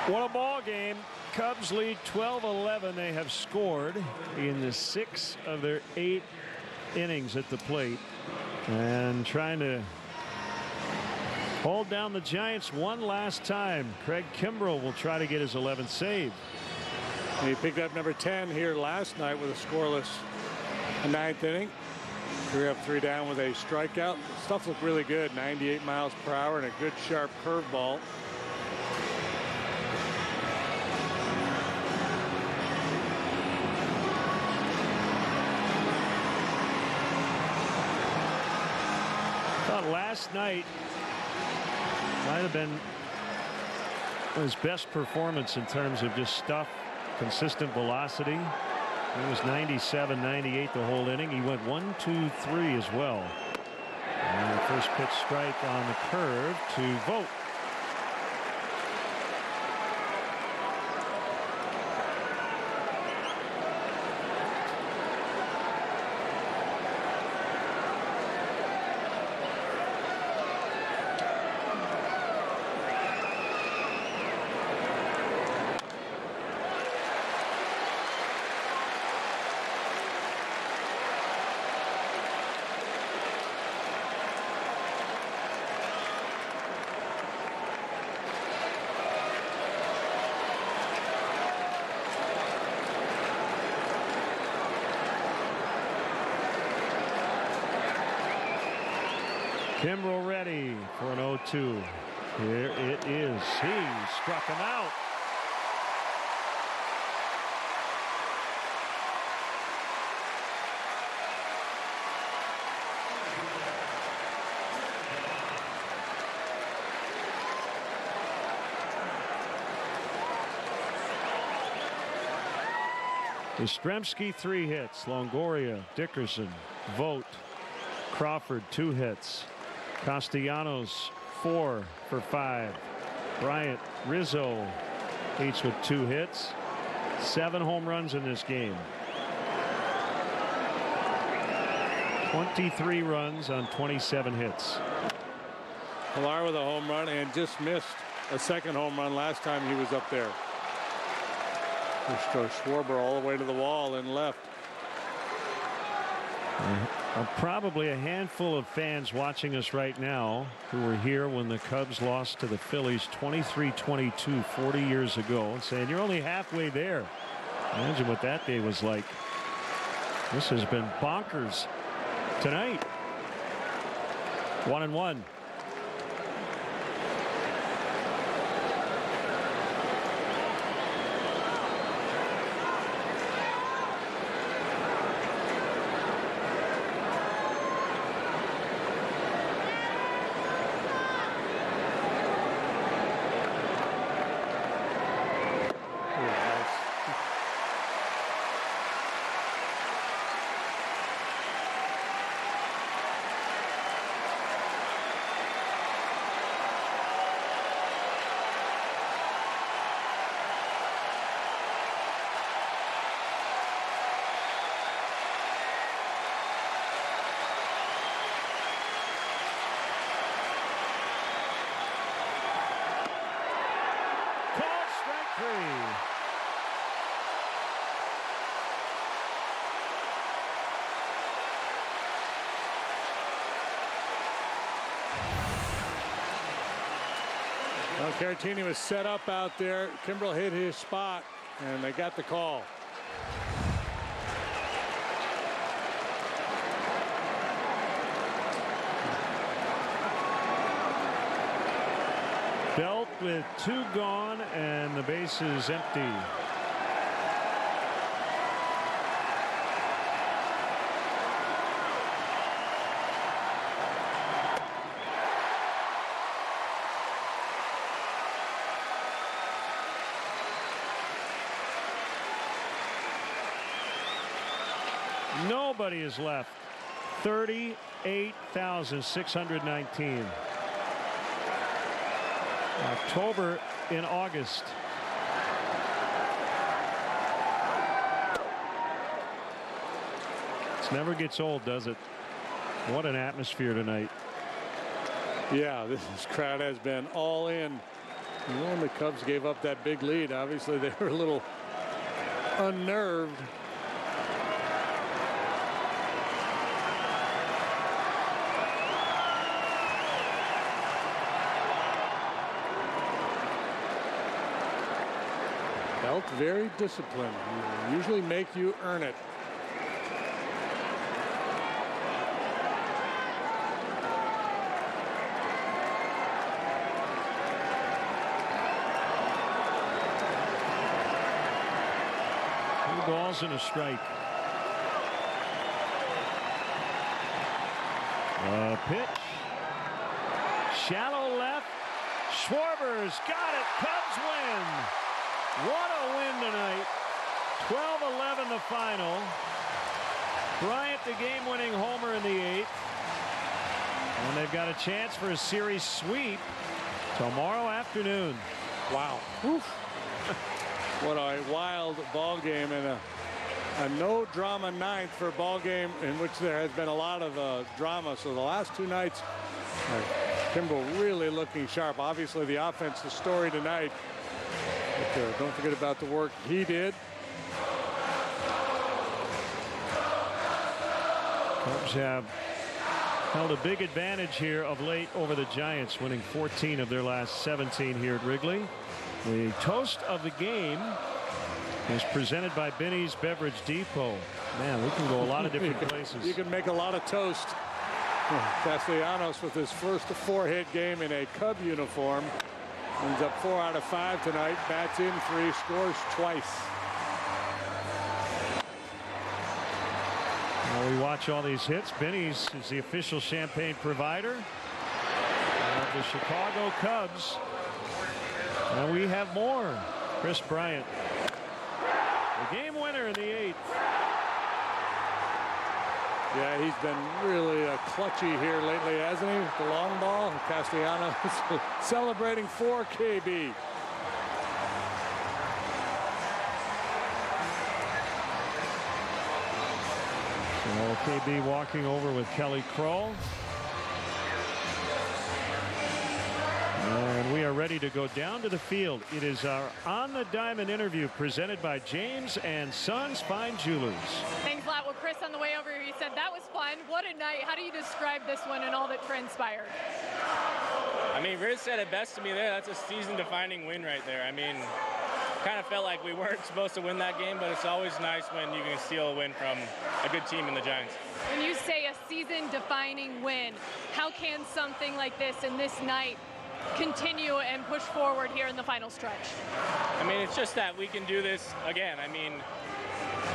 What a ball game. Cubs lead 12-11. They have scored in the 6 of their 8 innings at the plate. And trying to Hold down the Giants one last time. Craig Kimbrell will try to get his 11th save. He picked up number 10 here last night with a scoreless 9th inning. 3 up, 3 down with a strikeout. Stuff looked really good. 98 miles per hour and a good sharp curveball. Thought last night might have been his best performance in terms of just stuff, consistent velocity. It was 97, 98 the whole inning. He went 1, 2, 3 as well. And the first pitch strike on the curve to Vogt. Kimbrell ready for an 0-2. Here it is. He struck him out. Yastrzemski 3 hits. Longoria, Dickerson, Vogt, Crawford 2 hits. Castellanos 4 for 5. Bryant, Rizzo each with 2 hits. 7 home runs in this game. 23 runs on 27 hits. Pilar with a home run and just missed a second home run last time he was up there. Pushed Schwarber all the way to the wall and left. Probably a handful of fans watching us right now who were here when the Cubs lost to the Phillies 23-22 40 years ago and saying you're only halfway there. Imagine what that day was like. This has been bonkers tonight. 1-1. Well, Caratini was set up out there. Kimbrell hit his spot, and they got the call. Belt with 2 gone and the base is empty. Nobody is left. 38,619. October in August. This never gets old, does it? What an atmosphere tonight. Yeah, this crowd has been all in. When the Cubs gave up that big lead, obviously they were a little unnerved. Felt very disciplined. He usually make you earn it. Balls and a strike. Pitch. Shallow left. Schwarber's got it. Cubs win. What a win tonight. 12-11 the final. Bryant the game-winning homer in the 8th. And they've got a chance for a series sweep tomorrow afternoon. Wow. Oof. What a wild ball game, and a no drama 9th for a ball game in which there has been a lot of drama. So the last 2 nights, Kimball really looking sharp. Obviously the offense, the story tonight. But, don't forget about the work he did. Cubs have held a big advantage here of late over the Giants, winning 14 of their last 17 here at Wrigley. The toast of the game is presented by Benny's Beverage Depot. Man, we can go a lot of different places. You can make a lot of toast. Castellanos with his first 4-hit game in a Cub uniform. Ends up 4 out of 5 tonight. Bats in 3, scores twice. While we watch all these hits, Benny's is the official champagne provider of the Chicago Cubs. And we have more. Chris Bryant, the game winner in the 8th. Yeah, he's been really clutchy here lately, hasn't he? With the long ball. Castellanos celebrating 4 KB. So KB walking over with Kelly Crow. And we are ready to go down to the field. It is our On the Diamond interview presented by James and Sons Fine Jewelers. Thanks a lot. Well, Chris, on the way over here, you said that was fun. What a night. How do you describe this one and all that transpired? I mean, Riz said it best to me there. That's a season-defining win right there. I mean, kind of felt like we weren't supposed to win that game, but it's always nice when you can steal a win from a good team in the Giants. When you say a season-defining win, how can something like this and this night continue and push forward here in the final stretch? I mean, it's just that we can do this again. I mean,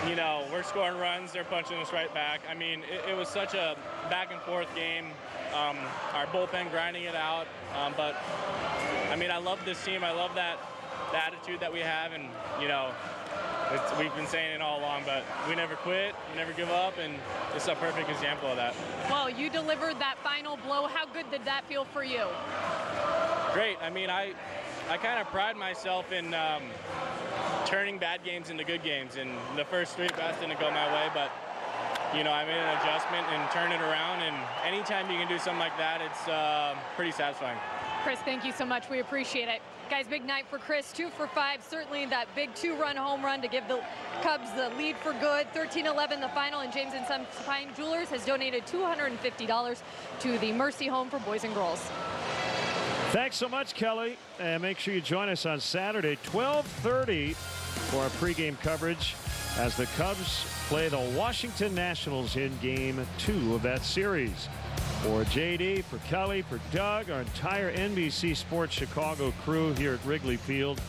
you know, we're scoring runs, they're punching us right back. I mean, it was such a back-and-forth game. Our bullpen grinding it out. But, I mean, I love this team. I love the attitude that we have. And, you know, we've been saying it all along, but we never quit, we never give up, and it's a perfect example of that. Well, you delivered that final blow. How good did that feel for you? Great. I mean, I kind of pride myself in turning bad games into good games, and the first 3 bats didn't go my way, but you know, I made an adjustment and turned it around, and anytime you can do something like that, it's pretty satisfying. Chris, thank you so much. We appreciate it. Guys, big night for Chris. 2 for 5. Certainly that big 2-run home run to give the Cubs the lead for good. 13-11 the final, and James and Sons Fine Jewelers has donated $250 to the Mercy Home for Boys and Girls. Thanks so much, Kelly. And make sure you join us on Saturday, 12:30, for our pregame coverage as the Cubs play the Washington Nationals in Game 2 of that series. For JD, for Kelly, for Doug, our entire NBC Sports Chicago crew here at Wrigley Field,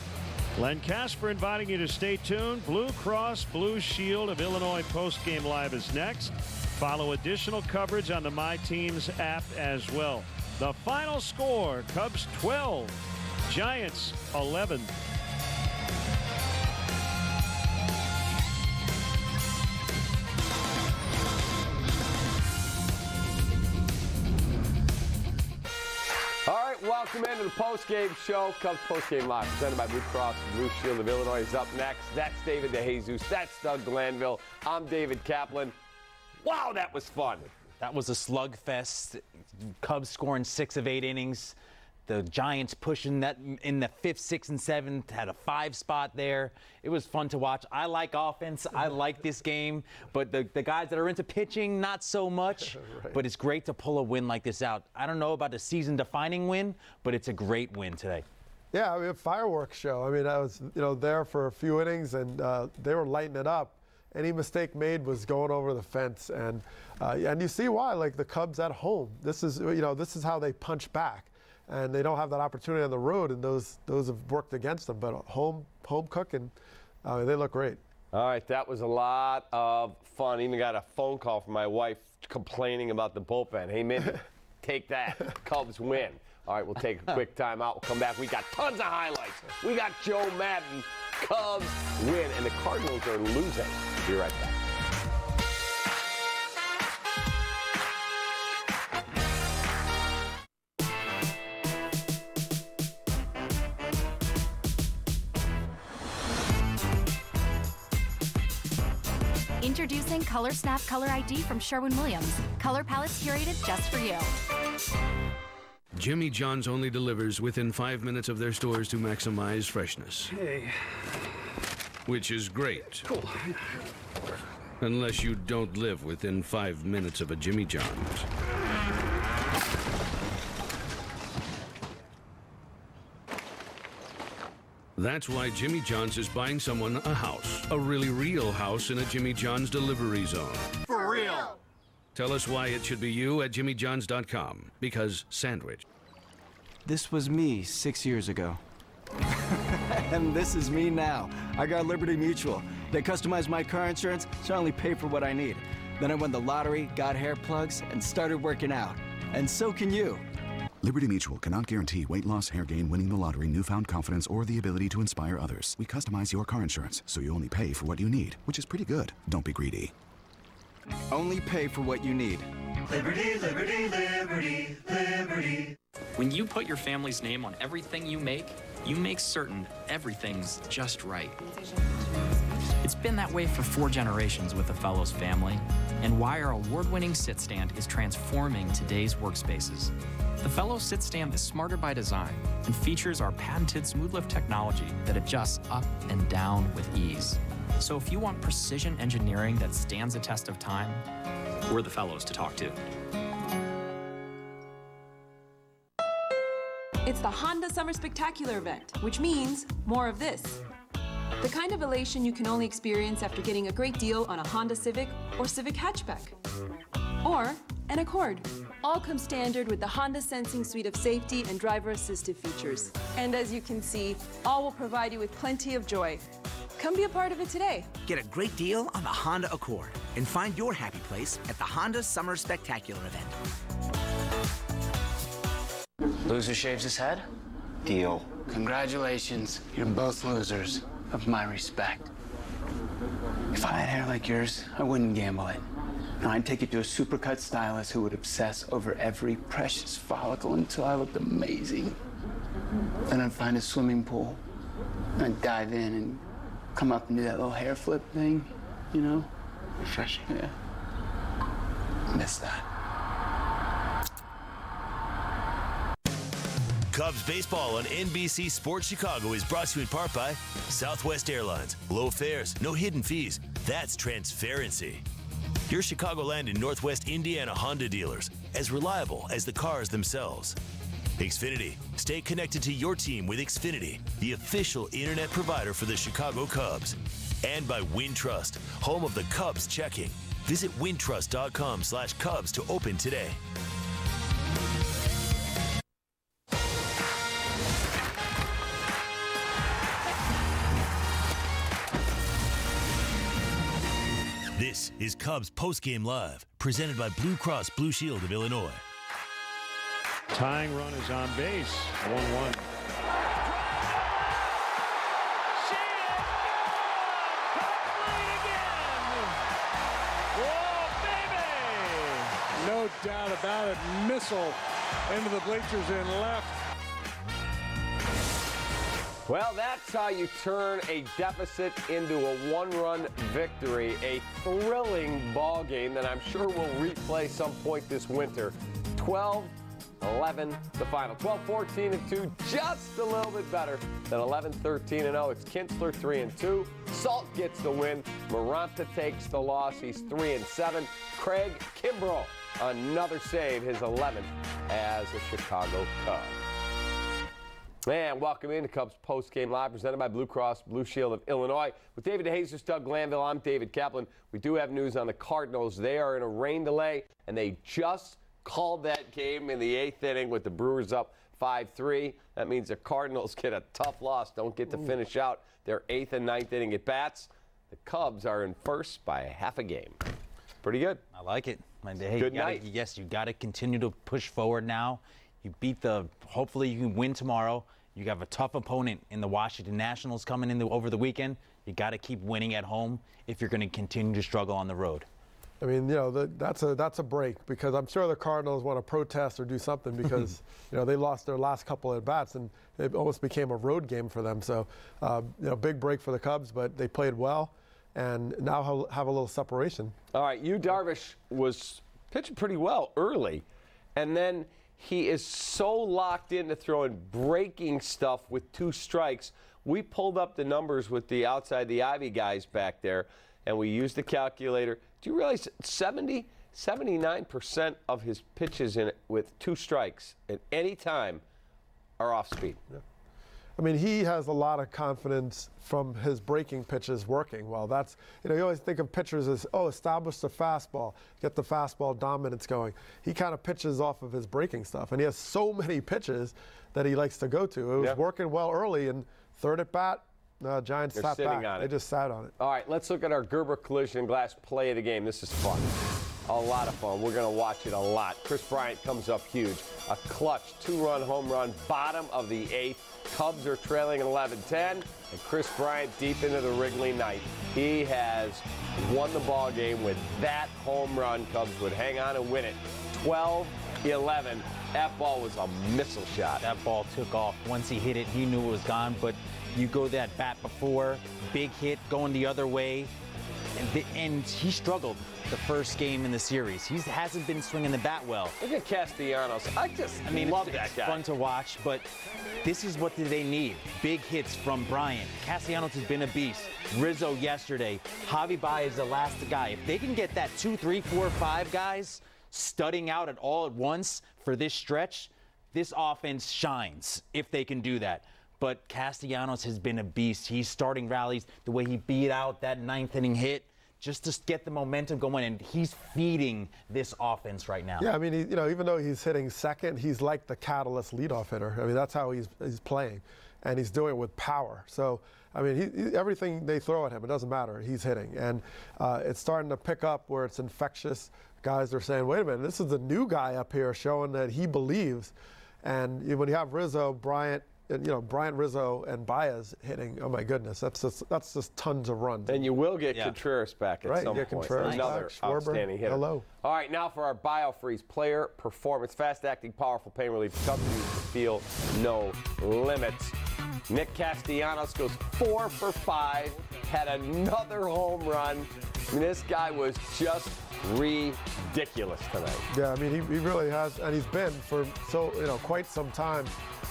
Len Casper inviting you to stay tuned. Blue Cross Blue Shield of Illinois postgame live is next. Follow additional coverage on the My Teams app as well. The final score, Cubs 12, Giants 11. All right, welcome into the postgame show. Cubs postgame live, presented by Blue Cross Blue Shield of Illinois is up next. That's David DeJesus. That's Doug Glanville. I'm David Kaplan. Wow, that was fun. That was a slugfest. Cubs scoring 6 of 8 innings. The Giants pushing that in the 5th, 6th, and 7th. Had a 5 spot there. It was fun to watch. I like offense. I like this game. But the guys that are into pitching, not so much. Right. But it's great to pull a win like this out. I don't know about a season-defining win, but it's a great win today. Yeah, I mean, a fireworks show. I mean, I was, there for a few innings, and they were lighting it up. Any mistake made was going over the fence, and you see why. Like the Cubs at home, this is how they punch back, and they don't have that opportunity on the road, and those have worked against them. But home cooking, they look great. All right, that was a lot of fun. Even got a phone call from my wife complaining about the bullpen. Hey, Mindy, take that. Cubs win. All right, we'll take a quick timeout. We'll come back. We got tons of highlights. We got Joe Madden. Cubs win, and the Cardinals are losing. Be right back. Introducing Color Snap Color ID from Sherwin-Williams. Color palettes curated just for you. Jimmy John's only delivers within 5 minutes of their stores to maximize freshness. Hey. Which is great. Cool. Unless you don't live within 5 minutes of a Jimmy John's. That's why Jimmy John's is buying someone a house. A really real house in a Jimmy John's delivery zone. For real. Tell us why it should be you at jimmyjohns.com. Because sandwich. This was me 6 years ago. And this is me now. I got Liberty Mutual. They customized my car insurance, so I only pay for what I need. Then I won the lottery, got hair plugs, and started working out. And so can you. Liberty Mutual cannot guarantee weight loss, hair gain, winning the lottery, newfound confidence, or the ability to inspire others. We customize your car insurance, so you only pay for what you need, which is pretty good. Don't be greedy. Only pay for what you need. Liberty, liberty, liberty, liberty. When you put your family's name on everything you make certain everything's just right. It's been that way for 4 generations with the Fellows family, and why our award-winning sit stand is transforming today's workspaces. The Fellows sit stand is smarter by design and features our patented smooth lift technology that adjusts up and down with ease. So if you want precision engineering that stands the test of time, we're the Fellows to talk to. It's the Honda Summer Spectacular event, which means more of this. The kind of elation you can only experience after getting a great deal on a Honda Civic or Civic hatchback. Or an Accord. All come standard with the Honda Sensing suite of safety and driver assistive features. And as you can see, all will provide you with plenty of joy. Come be a part of it today. Get a great deal on the Honda Accord and find your happy place at the Honda Summer Spectacular event. Loser shaves his head? Deal. Congratulations. You're both losers of my respect. If I had hair like yours, I wouldn't gamble it. No, I'd take it to a supercut stylist who would obsess over every precious follicle until I looked amazing. Then I'd find a swimming pool. I'd dive in and come up and do that little hair flip thing, you know? Refreshing. Yeah. Miss that. Cubs baseball on NBC Sports Chicago is brought to you in part by Southwest Airlines. Low fares, no hidden fees. That's transparency. Your Chicagoland and Northwest Indiana Honda dealers, as reliable as the cars themselves. Xfinity. Stay connected to your team with Xfinity, the official internet provider for the Chicago Cubs. And by Wintrust, home of the Cubs checking. Visit wintrust.com/Cubs to open today. This is Cubs Postgame Live, presented by Blue Cross Blue Shield of Illinois. Tying run is on base, 1-1. No doubt about it. Missile into the bleachers and left. Well, that's how you turn a deficit into a one-run victory. A thrilling ball game that I'm sure we'll replay some point this winter. 12-11 the final. 12-14-2, just a little bit better than 11-13-0. It's Kinsler 3-2. Salt gets the win. Maranta takes the loss. He's 3-7. Craig Kimbrell, another save, his 11th as a Chicago Cub. And welcome into Cubs Post Game Live, presented by Blue Cross Blue Shield of Illinois. With David DeJesus, Doug Glanville, I'm David Kaplan. We do have news on the Cardinals. They are in a rain delay, and they just called that game in the 8th inning with the Brewers up 5-3. That means the Cardinals get a tough loss, don't get to finish out their 8th and 9th inning at bats. The Cubs are in first by a half a game. Pretty good. I like it. Hey, good night. Yes, you got to continue to push forward now. You beat hopefully you can win tomorrow. You have a tough opponent in the Washington Nationals coming in over the weekend. You got to keep winning at home if you're going to continue to struggle on the road. I mean, that's a break, because I'm sure the Cardinals want to protest or do something because, they lost their last couple at bats and it almost became a road game for them. So, big break for the Cubs, but they played well and now have a little separation. All right, Darvish was pitching pretty well early, and then he is so locked into throwing breaking stuff with 2 strikes. We pulled up the numbers with the outside the Ivy guys back there, and we used the calculator. Do you realize 79% of his pitches with 2 strikes at any time are off speed? Yeah. I mean, he has a lot of confidence from his breaking pitches working well. That's, you always think of pitchers as, establish the fastball, get the fastball dominance going. He kind of pitches off of his breaking stuff, and he has so many pitches that he likes to go to. It was working well early, and 3rd at bat, Giants sat back. They just sat on it. All right, let's look at our Gerber Collision Glass play of the game. This is fun. A lot of fun. We're going to watch it a lot. Chris Bryant comes up huge. A clutch 2-run home run, bottom of the 8th. Cubs are trailing at 11-10, and Chris Bryant deep into the Wrigley night. He has won the ball game with that home run. Cubs would hang on and win it 12-11. That ball was a missile shot. That ball took off. Once he hit it, he knew it was gone, but you go that bat before, big hit going the other way, and he struggled the first game in the series. He hasn't been swinging the bat well. Look at Castellanos. I love that guy. It's fun to watch, but this is what they need. Big hits from Bryant. Castellanos has been a beast. Rizzo yesterday. Javi Baez is the last guy. If they can get that 2, 3, 4, 5 guys studding out at all at once for this stretch, this offense shines if they can do that. But Castellanos has been a beast. He's starting rallies, the way he beat out that 9th inning hit, just to get the momentum going, and he's feeding this offense right now. Yeah, I mean, even though he's hitting second, he's like the catalyst leadoff hitter. I mean, that's how he's playing, and he's doing it with power. So, I mean, everything they throw at him, it doesn't matter. He's hitting, and it's starting to pick up where it's infectious. Guys are saying, wait a minute, this is the new guy up here showing that he believes. And when you have Rizzo, Bryant, Rizzo and Baez hitting, oh my goodness, that's just tons of runs. And you will get Contreras back at some point. Contreras another back, Schwarber, outstanding hitter. Hello. All right, now for our BioFreeze player performance. Fast-acting, powerful pain relief. Cubs use to feel no limits. Nick Castellanos goes 4 for 5, had another home run. I mean, this guy was just ridiculous tonight. Yeah, I mean, he really has, and he's been for quite some time.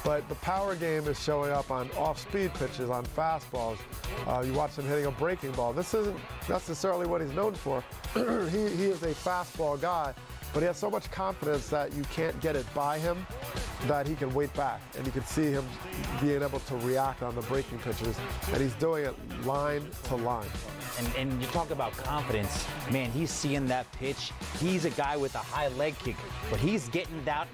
But the power game is showing up on off-speed pitches, on fastballs. You watch him hitting a breaking ball. This isn't necessarily what he's known for. He is a fastball guy, but he has so much confidence that you can't get it by him that he can wait back. And you can see him being able to react on the breaking pitches. And he's doing it line to line. And you talk about confidence, man, he's seeing that pitch. He's a guy with a high leg kick, but he's getting that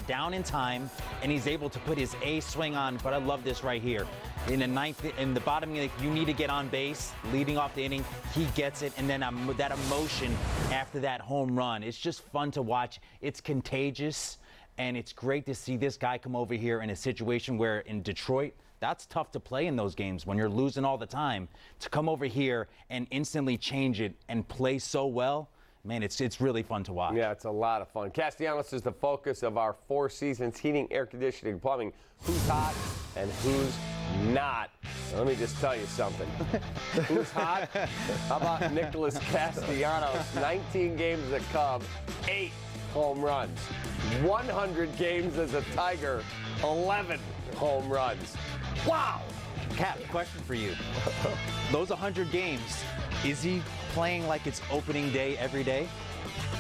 down in time, and he's able to put his A swing on. But I love this right here. In the 9th, in the bottom, you need to get on base, leading off the inning. He gets it, and then that emotion after that home run. It's just fun to watch. It's contagious, and it's great to see this guy come over here in a situation where in Detroit, that's tough to play in those games when you're losing all the time. To come over here and instantly change it and play so well, man, it's really fun to watch. Yeah, it's a lot of fun. Castellanos is the focus of our 4 seasons heating, air conditioning, plumbing. Who's hot and who's not? Let me just tell you something. Who's hot? How about Nicholas Castellanos? 19 games as a Cub, 8 home runs. 100 games as a Tiger, 11 home runs. Wow! Cap, question for you. Those 100 games, is he playing like it's opening day every day?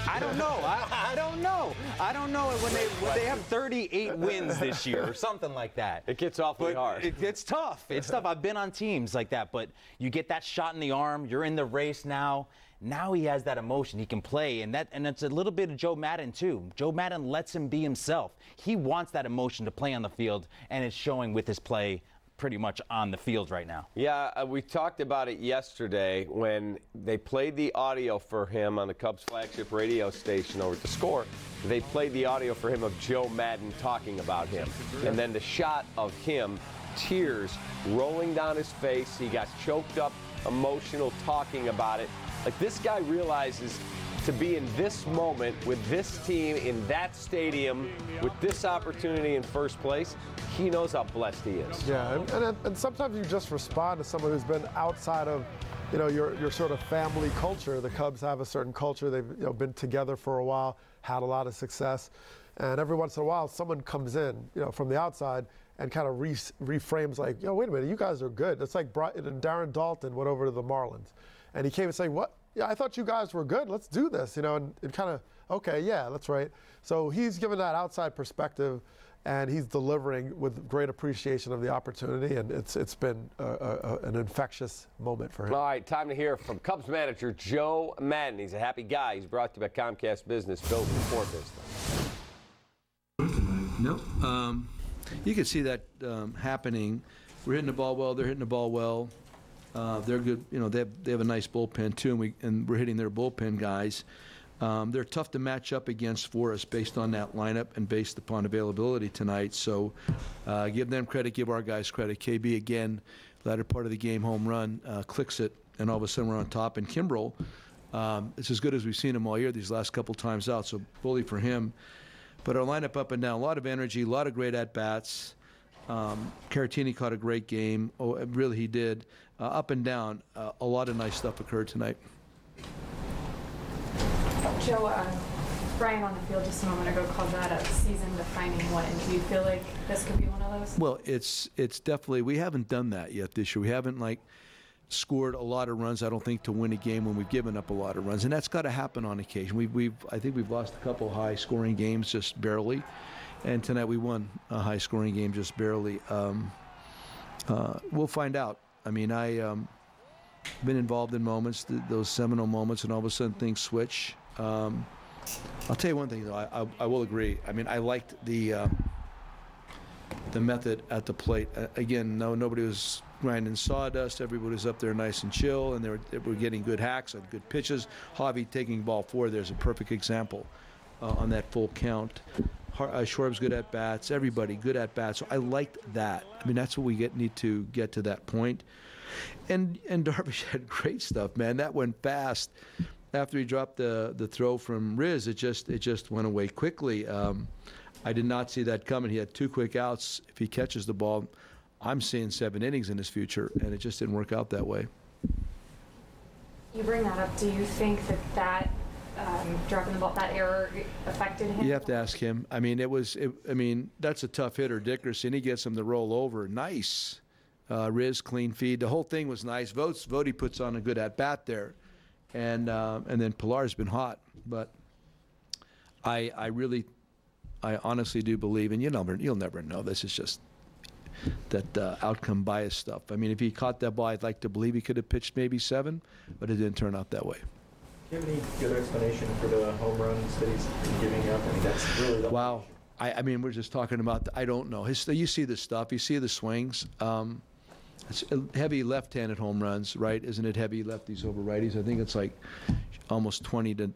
I don't know. I don't know. I don't know when they have 38 wins this year or something like that. It gets awfully hard. It's tough. It's tough. I've been on teams like that, but you get that shot in the arm. You're in the race now. Now he has that emotion. He can play, and it's a little bit of Joe Madden too. Joe Madden lets him be himself. He wants that emotion to play on the field, and it's showing with his play pretty much on the field right now. Yeah, we talked about it yesterday when they played the audio for him on the Cubs flagship radio station over at The Score. They played the audio for him of Joe Madden talking about him. And then the shot of him, tears rolling down his face. He got choked up, emotional, talking about it. Like, this guy realizes to be in this moment with this team in that stadium with this opportunity in first place, he knows how blessed he is. Yeah, and sometimes you just respond to someone who's been outside of, your sort of family culture. The Cubs have a certain culture. They've been together for a while, had a lot of success, and every once in a while someone comes in, from the outside and kind of reframes like, wait a minute, you guys are good. It's like Darren Dalton went over to the Marlins, and he came and saying, what? Yeah, I thought you guys were good. Let's do this, and kind of, okay, yeah, that's right. So he's given that outside perspective, and he's delivering with great appreciation of the opportunity, and it's been an infectious moment for him. All right, time to hear from Cubs manager Joe Madden. He's a happy guy. He's brought to you by Comcast Business, built for business. No, you can see that happening. We're hitting the ball well. They're hitting the ball well. They're good. They have a nice bullpen too, and we're hitting their bullpen guys. They're tough to match up against for us based on that lineup and based upon availability tonight. So give them credit, give our guys credit. KB again, latter part of the game, home run, clicks it, and all of a sudden we're on top. And Kimbrel, it's as good as we've seen him all year these last couple times out. So bully for him. But our lineup up and down, a lot of energy, a lot of great at bats. Caratini caught a great game. Oh, really, he did. Up and down, a lot of nice stuff occurred tonight. Joe, Brian on the field just a moment ago called that a season-defining win. Do you feel like this could be one of those? Well, it's definitely, we haven't done that yet this year. We haven't scored a lot of runs, I don't think, to win a game when we've given up a lot of runs, and that's got to happen on occasion. I think we've lost a couple high-scoring games just barely, and tonight we won a high-scoring game just barely. We'll find out. I mean, I've been involved in moments, those seminal moments, and all of a sudden things switch. I'll tell you one thing, though. I will agree. I mean, I liked the method at the plate. Again, nobody was grinding sawdust. Everybody was up there nice and chill, and they were getting good hacks and good pitches. Javi taking ball forward, there's a perfect example on that full count. Schwarb's good at bats. Everybody good at bats. So I liked that. I mean, that's what we need to get to that point. And Darvish had great stuff, man. That went fast. After he dropped the throw from Riz, it just went away quickly. I did not see that coming. He had 2 quick outs. If he catches the ball, I'm seeing 7 innings in his future, and it just didn't work out that way. You bring that up. Do you think that dropping the ball, that error affected him? You have to ask him. I mean, that's a tough hitter, Dickerson. He gets him to roll over. Nice. Riz, clean feed. The whole thing was nice. Votey puts on a good at-bat there. And then Pilar's been hot. But I honestly do believe, and you'll never know. This is just that outcome bias stuff. I mean, if he caught that ball, I'd like to believe he could have pitched maybe 7, but it didn't turn out that way. Do you have any good explanation for the home runs that he's giving up? I mean, that's really the wow. I mean, we're just talking about I don't know. You see the stuff. You see the swings. It's heavy left-handed home runs, right? Isn't it heavy lefties over righties? I think it's like almost 20 to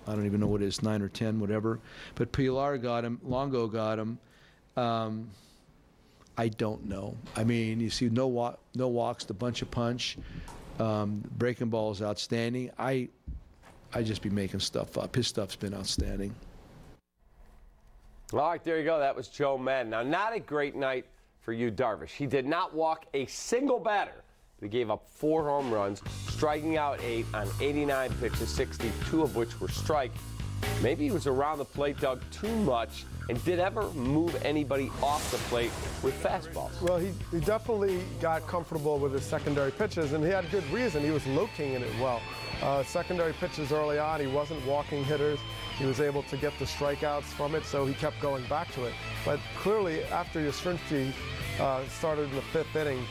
I don't even know what it is, 9 or 10, whatever. But Pilar got him. Longo got him. I don't know. I mean, you see no walks, the bunch of punch. Breaking ball is outstanding. I just be making stuff up. His stuff's been outstanding. All right, there you go. That was Joe Madden. Now, not a great night for you, Darvish. He did not walk a single batter. He gave up 4 home runs, striking out 8 on 89 pitches, 62 of which were strike. Maybe he was around the plate, Doug, too much, and did ever move anybody off the plate with fastballs? Well, he definitely got comfortable with his secondary pitches, and he had good reason. He was locating it well. Secondary pitches early on, he wasn't walking hitters. He was able to get the strikeouts from it, so he kept going back to it. But clearly, after Yastrzemski started in the 5th inning,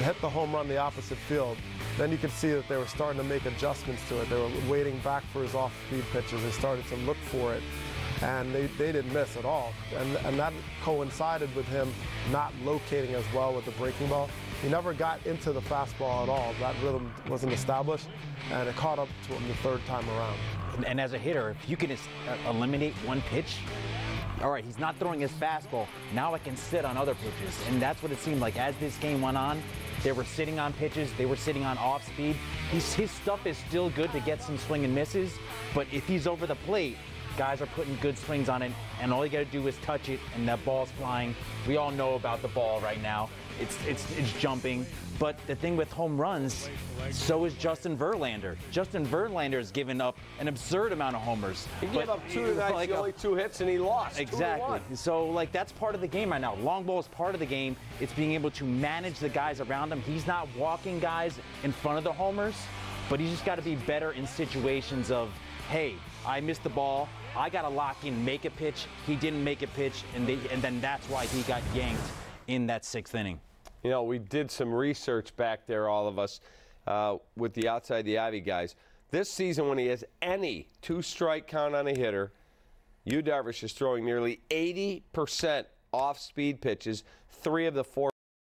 hit the home run the opposite field, then you could see that they were starting to make adjustments to it. They were waiting back for his off-speed pitches. They started to look for it, and they didn't miss at all. And that coincided with him not locating as well with the breaking ball. He never got into the fastball at all. That rhythm wasn't established, and it caught up to him the 3rd time around. And as a hitter, if you can eliminate one pitch, all right, he's not throwing his fastball. Now I can sit on other pitches. And that's what it seemed like as this game went on. They were sitting on pitches. They were sitting on off speed. His stuff is still good to get some swing and misses. But if he's over the plate, guys are putting good swings on it. And all you got to do is touch it, and that ball's flying. We all know about the ball right now. It's jumping. But the thing with home runs, so is Justin Verlander. Justin Verlander has given up an absurd amount of homers. He gave up 2 tonight, like only 2 hits, and he lost. Exactly. So, like, that's part of the game right now. Long ball is part of the game. It's being able to manage the guys around him. He's not walking guys in front of the homers, but he's just got to be better in situations of, hey, I missed the ball. I got to lock in, make a pitch. He didn't make a pitch, and then that's why he got yanked in that 6th inning. You know, we did some research back there, all of us, with the Outside the Ivy guys. This season, when he has any 2-strike count on a hitter, Yu Darvish is throwing nearly 80% off-speed pitches. 3 of the 4